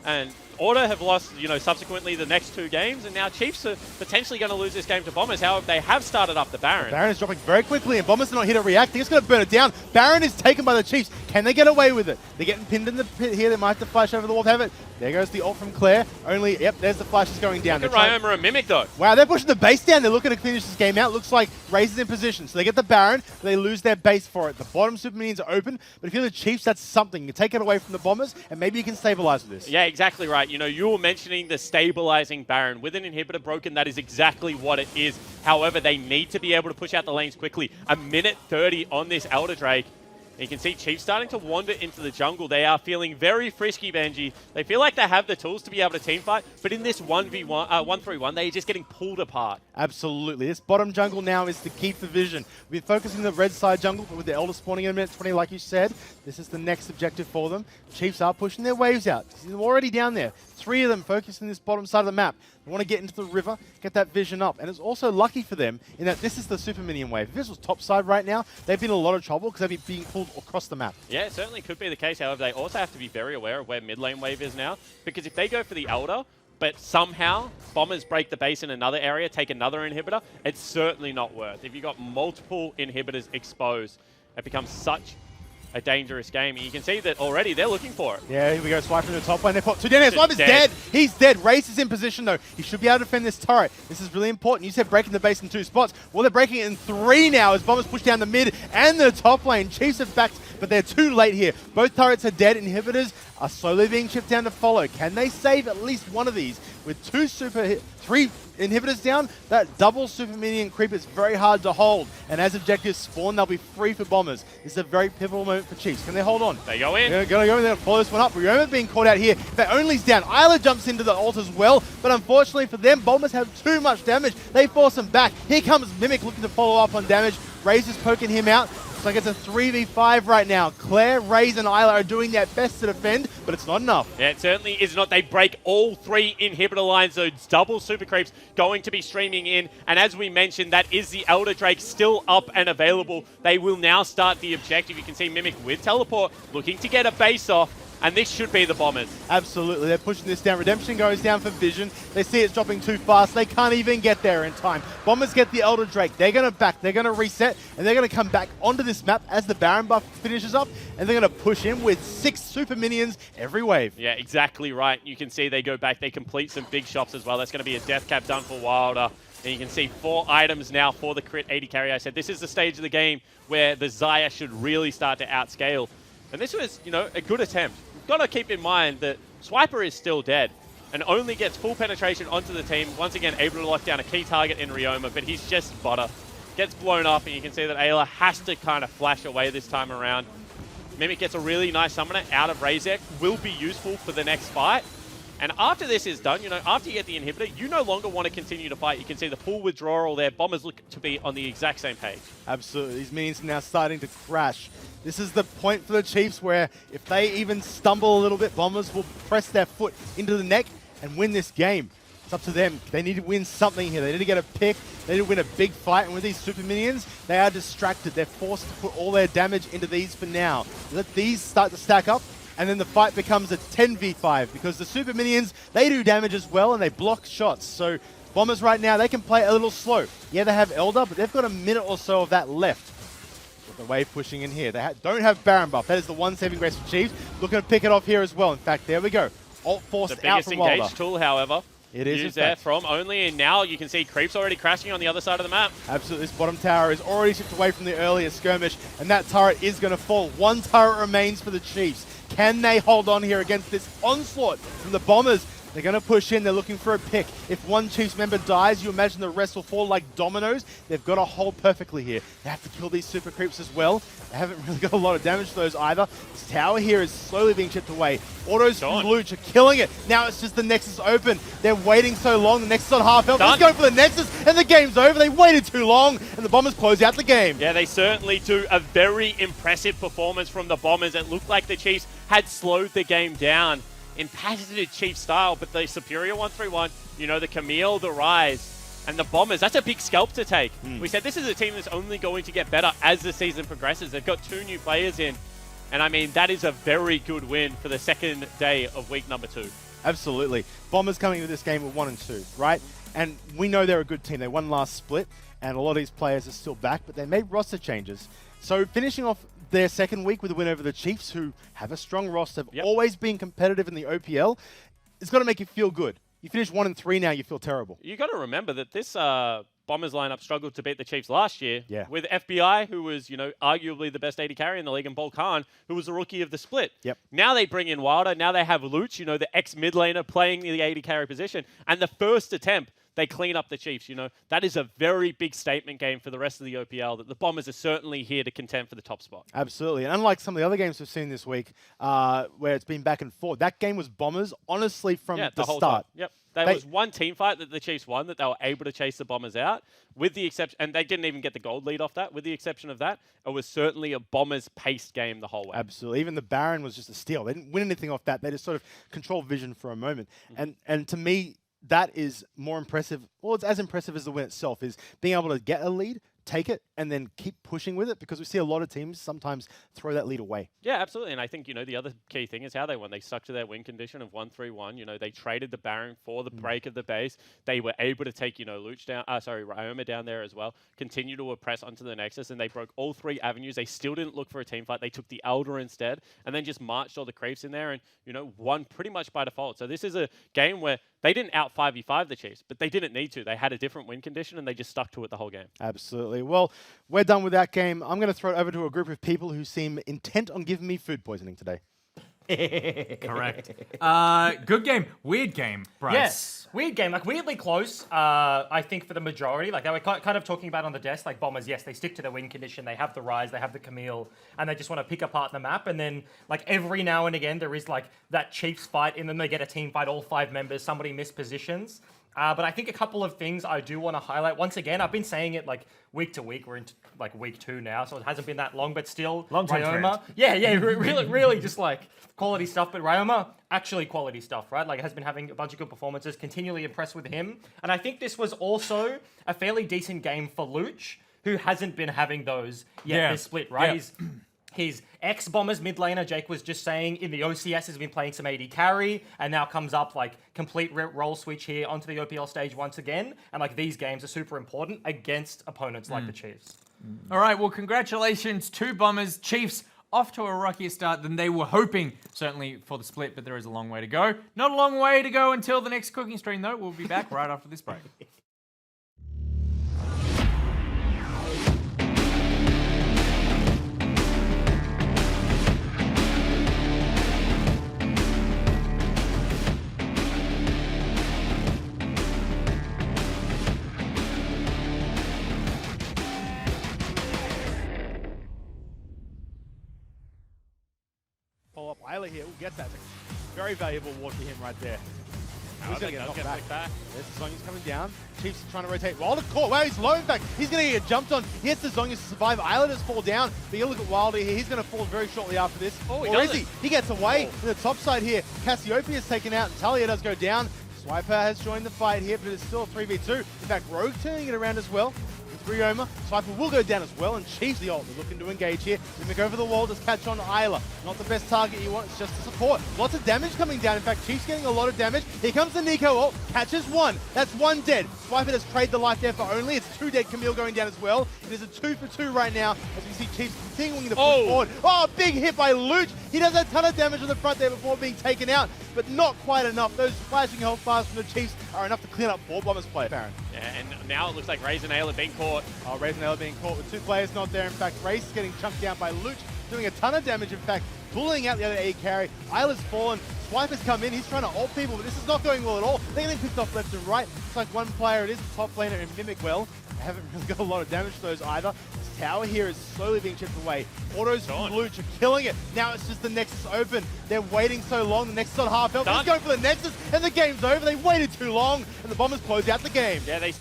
S6: And Order have lost, you know, subsequently the next 2 games, and now Chiefs are potentially going to lose this game to Bombers. However, they have started up the Baron.
S7: Baron is dropping very quickly, and Bombers are not here to react. They're just going to burn it down. Baron is taken by the Chiefs. Can they get away with it? They're getting pinned in the pit here. They might have to flash over the wall. Have it. There goes the ult from Claire. Only, yep, there's the flashes going down.
S6: Look at Ryoma and Mimic, though.
S7: Wow, they're pushing the base down. They're looking to finish this game out. Looks like Raze is in position. So they get the Baron. They lose their base for it. The bottom super minions are open. But if you're the Chiefs, that's something. You can take it away from the Bombers, and maybe you can stabilize with this.
S6: Yeah, exactly right. You know, you were mentioning the stabilizing Baron. With an inhibitor broken, that is exactly what it is. However, they need to be able to push out the lanes quickly. A minute 30 on this Elder Drake. And you can see Chiefs starting to wander into the jungle. They are feeling very frisky, Benji. They feel like they have the tools to be able to teamfight, but in this 1v1, they're just getting pulled apart.
S7: Absolutely. This bottom jungle now is the key for vision. We've been focusing on the red side jungle, but with the Elder spawning in a minute 20, like you said, this is the next objective for them. Chiefs are pushing their waves out. They're already down there. 3 of them focusing this bottom side of the map. They want to get into the river, get that vision up. And it's also lucky for them in that this is the super minion wave. If this was top side right now, they've been in a lot of trouble because they've been being pulled across the map.
S6: Yeah, it certainly could be the case. However, they also have to be very aware of where mid lane wave is now. Because if they go for the Elder, but somehow Bombers break the base in another area, take another inhibitor, it's certainly not worth. If you've got multiple inhibitors exposed, it becomes such a dangerous game. And you can see that already they're looking for it.
S7: Yeah, here we go. Swipe from the top lane. They pop 2 down here. Swipe is dead. He's dead. Race is in position, though. He should be able to defend this turret. This is really important. You said breaking the base in 2 spots. Well, they're breaking it in 3 now as Bombers push down the mid and the top lane. Chiefs have backed, but they're too late here. Both turrets are dead. Inhibitors are slowly being chipped down to follow. Can they save at least one of these? With 3 inhibitors down, that double super minion creep is very hard to hold. And as objectives spawn, they'll be free for Bombers. This is a very pivotal moment for Chiefs. Can they hold on?
S6: They go in.
S7: They're going to go in there and follow this one up. Ryoma being caught out here. If Only's down, Isla jumps into the ult as well. But unfortunately for them, Bombers have too much damage. They force him back. Here comes Mimic looking to follow up on damage. Raze is poking him out. Looks like it's a 3v5 right now. Claire, Raze, and Isla are doing their best to defend, but it's not enough.
S6: Yeah, it certainly is not. They break all 3 inhibitor lines. Those double super creeps going to be streaming in. And as we mentioned, that is the Elder Drake still up and available. They will now start the objective. You can see Mimic with teleport looking to get a base off. And this should be the Bombers.
S7: Absolutely. They're pushing this down. Redemption goes down for vision. They see it's dropping too fast. They can't even get there in time. Bombers get the Elder Drake. They're going to back. They're going to reset. And they're going to come back onto this map as the Baron buff finishes up. And they're going to push in with 6 super minions every wave.
S6: Yeah, exactly right. You can see they go back. They complete some big shops as well. That's going to be a death cap done for Wilder. And you can see 4 items now for the crit 80 carry. I said this is the stage of the game where the Xayah should really start to outscale. And this was, you know, a good attempt. Got to keep in mind that Swiper is still dead and only gets full penetration onto the team. Once again, able to lock down a key target in Ryoma, but he's just butter. Gets blown up, and you can see that Ayla has to kind of flash away this time around. Mimic gets a really nice summoner out of Razek, will be useful for the next fight. And after this is done, you know, after you get the inhibitor, you no longer want to continue to fight. You can see the full withdrawal there. Bombers look to be on the exact same page.
S7: Absolutely. These minions are now starting to crash. This is the point for the Chiefs where if they even stumble a little bit, Bombers will press their foot into the neck and win this game. It's up to them. They need to win something here. They need to get a pick. They need to win a big fight. And with these super minions, they are distracted. They're forced to put all their damage into these for now. Let these start to stack up, and then the fight becomes a 10v5 because the super minions, they do damage as well and they block shots. So Bombers right now, they can play a little slow. Yeah, they have Elder, but they've got a minute or so of that left. With the wave pushing in here. They don't have Baron buff. That is the one saving grace for Chiefs. Looking to pick it off here as well. In fact, there we go. Ult forced
S6: The
S7: out
S6: biggest
S7: from Wilder.
S6: engaged tool, however.
S7: It is,
S6: Used
S7: in
S6: there
S7: fact.
S6: from Only, and now you can see creeps already crashing on the other side of the map.
S7: Absolutely, this bottom tower is already shipped away from the earlier skirmish, and that turret is going to fall. One turret remains for the Chiefs. Can they hold on here against this onslaught from the Bombers? They're going to push in. They're looking for a pick. If one Chiefs member dies, you imagine the rest will fall like dominoes. They've got to hold perfectly here. They have to kill these super creeps as well. They haven't really got a lot of damage to those either. This tower here is slowly being chipped away. Autos from
S6: Done.
S7: Luch are killing it. Now it's just the Nexus open. They're waiting so long. The Nexus on half health. Let's
S6: Done.
S7: go for the Nexus, and the game's over. They waited too long, and the Bombers close out the game.
S6: Yeah, they certainly do. A very impressive performance from the Bombers. It looked like the Chiefs had slowed the game down in patented Chief style, but the superior 1-3-1, you know, the Camille, the Rise, and the Bombers, that's a big scalp to take. We said this is a team that's only going to get better as the season progresses. They've got 2 new players in, and I mean, that is a very good win for the second day of week number 2.
S7: Absolutely. Bombers coming into this game with 1 and 2, right? And we know they're a good team. They won last split, and a lot of these players are still back, but they made roster changes. So finishing off their second week with a win over the Chiefs, who have a strong roster, have
S6: Yep.
S7: always been competitive in the OPL, it's got to make you feel good. You finish 1 and 3 now, you feel terrible.
S6: You got to remember that this Bombers lineup struggled to beat the Chiefs last year.
S7: Yeah.
S6: With FBI, who was, you know, arguably the best AD carry in the league, and Volkan, who was the rookie of the split.
S7: Yep.
S6: Now they bring in Wilder. Now they have Luch, you know, the ex-mid laner playing the AD carry position. And the first attempt, they clean up the Chiefs. You know, that is a very big statement game for the rest of the OPL, that the Bombers are certainly here to contend for the top spot.
S7: Absolutely. And unlike some of the other games we've seen this week, where it's been back and forth, that game was Bombers, honestly, from
S6: Yeah,
S7: the
S6: whole
S7: start.
S6: time. Yep. There was one team fight that the Chiefs won that they were able to chase the Bombers out, with the exception, and they didn't even get the gold lead off that. With the exception of that, it was certainly a Bombers-paced game the whole way.
S7: Absolutely. Even the Baron was just a steal. They didn't win anything off that. They just sort of controlled vision for a moment. And to me, that is more impressive. Well, it's as impressive as the win itself, is being able to get a lead, take it, and then keep pushing with it, because we see a lot of teams sometimes throw that lead away.
S6: Yeah, absolutely. And I think, you know, the other key thing is how they won. They stuck to their win condition of 1-3-1. You know, they traded the Baron for the break of the base. They were able to take, you know, Ryoma down there as well, continue to oppress onto the Nexus, and they broke all 3 avenues. They still didn't look for a team fight. They took the Elder instead, and then just marched all the creeps in there and, you know, won pretty much by default. So this is a game where they didn't out 5v5 the Chiefs, but they didn't need to. They had a different win condition, and they just stuck to it the whole game.
S7: Absolutely. Well, we're done with that game. I'm going to throw it over to a group of people who seem intent on giving me food poisoning today.
S2: Correct. Good game. Weird game, Bryce.
S3: Yes, weird game, like weirdly close. I think for the majority, like they were kind of talking about on the desk, like Bombers. Yes, they stick to their win condition. They have the Rise, they have the Camille, and they just want to pick apart the map. And then, like every now and again, there is like that Chiefs fight, and then they get a team fight, all 5 members. Somebody mispositions. But I think a couple of things I do want to highlight. Once again, I've been saying it like week to week. We're into like week 2 now, so it hasn't been that long, but still,
S4: Long-term
S3: Ryoma.
S4: trend.
S3: Really just like quality stuff. But Ryoma, actually quality stuff, right? Like has been having a bunch of good performances, continually impressed with him. And I think this was also a fairly decent game for Luch, who hasn't been having those yet this split, right?
S2: Yeah.
S3: His ex-Bombers mid laner, Jake was just saying, in the OCS has been playing some AD carry, and now comes up like complete role switch here onto the OPL stage once again. And like these games are super important against opponents like the Chiefs.
S2: All right, well, congratulations to Bombers. Chiefs off to a rockier start than they were hoping, certainly for the split, but there is a long way to go. Not a long way to go until the next cooking stream, though. We'll be back right after this break.
S7: Pull up Isla here. We'll get that. Very valuable ward for him right there. He's going to get knocked back. There's the Zonya's coming down. Chiefs trying to rotate. Wilder caught. Wow, he's low in fact. He's going to get jumped on. He has the Zonya's to survive. Isla does fall down. But you look at Wilder here. He's going to fall very shortly after this.
S6: Oh, he
S7: or is
S6: doesn't.
S7: he? He gets away. In the top side here, Cassiopeia is taken out. And Talia does go down. Swiper has joined the fight here, but it's still a 3v2. In fact, Rogue turning it around as well. With Ryoma, Swiper will go down as well, and Chiefs the ult. They're looking to engage here. Mimic over the wall, just catch on Isla. Not the best target you want, it's just the support. Lots of damage coming down. In fact, Chiefs getting a lot of damage. Here comes the Nico ult, catches one. That's one dead. Swiper does trade the life there for only. It's two dead. Camille going down as well. It is a 2 for 2 right now, as we see Chiefs continuing to push forward. Oh, big hit by Luch. He does a ton of damage on the front there before being taken out, but not quite enough. Those flashing health bars from the Chiefs are enough to clean up 4 Bombers play. Baron.
S6: Yeah, and now it looks like Raze and Ale are being caught.
S7: Oh, Raze and Ale being caught with 2 players not there. In fact, Raze is getting chunked down by Luch, doing a ton of damage. In fact, bullying out the other A carry. Isla's fallen. Swiper's come in. He's trying to ult people, but this is not going well at all. They're getting picked off left and right. It's like one player, it is the top laner in Mimic well. They haven't really got a lot of damage to those either. This tower here is slowly being chipped away. Autos from Luch are killing it. Now it's just the Nexus open. They're waiting so long. The Nexus on half health. He's going for the Nexus, and the game's over. They waited too long, and the Bombers close out the game.
S6: Yeah, they...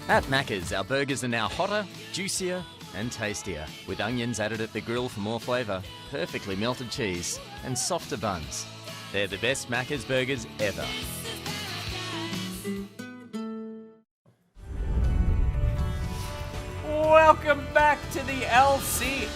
S1: At Macca's, our burgers are now hotter, juicier, and tastier, with onions added at the grill for more flavour, perfectly melted cheese, and softer buns. They're the best Macca's burgers ever.
S2: Welcome back to the LCS.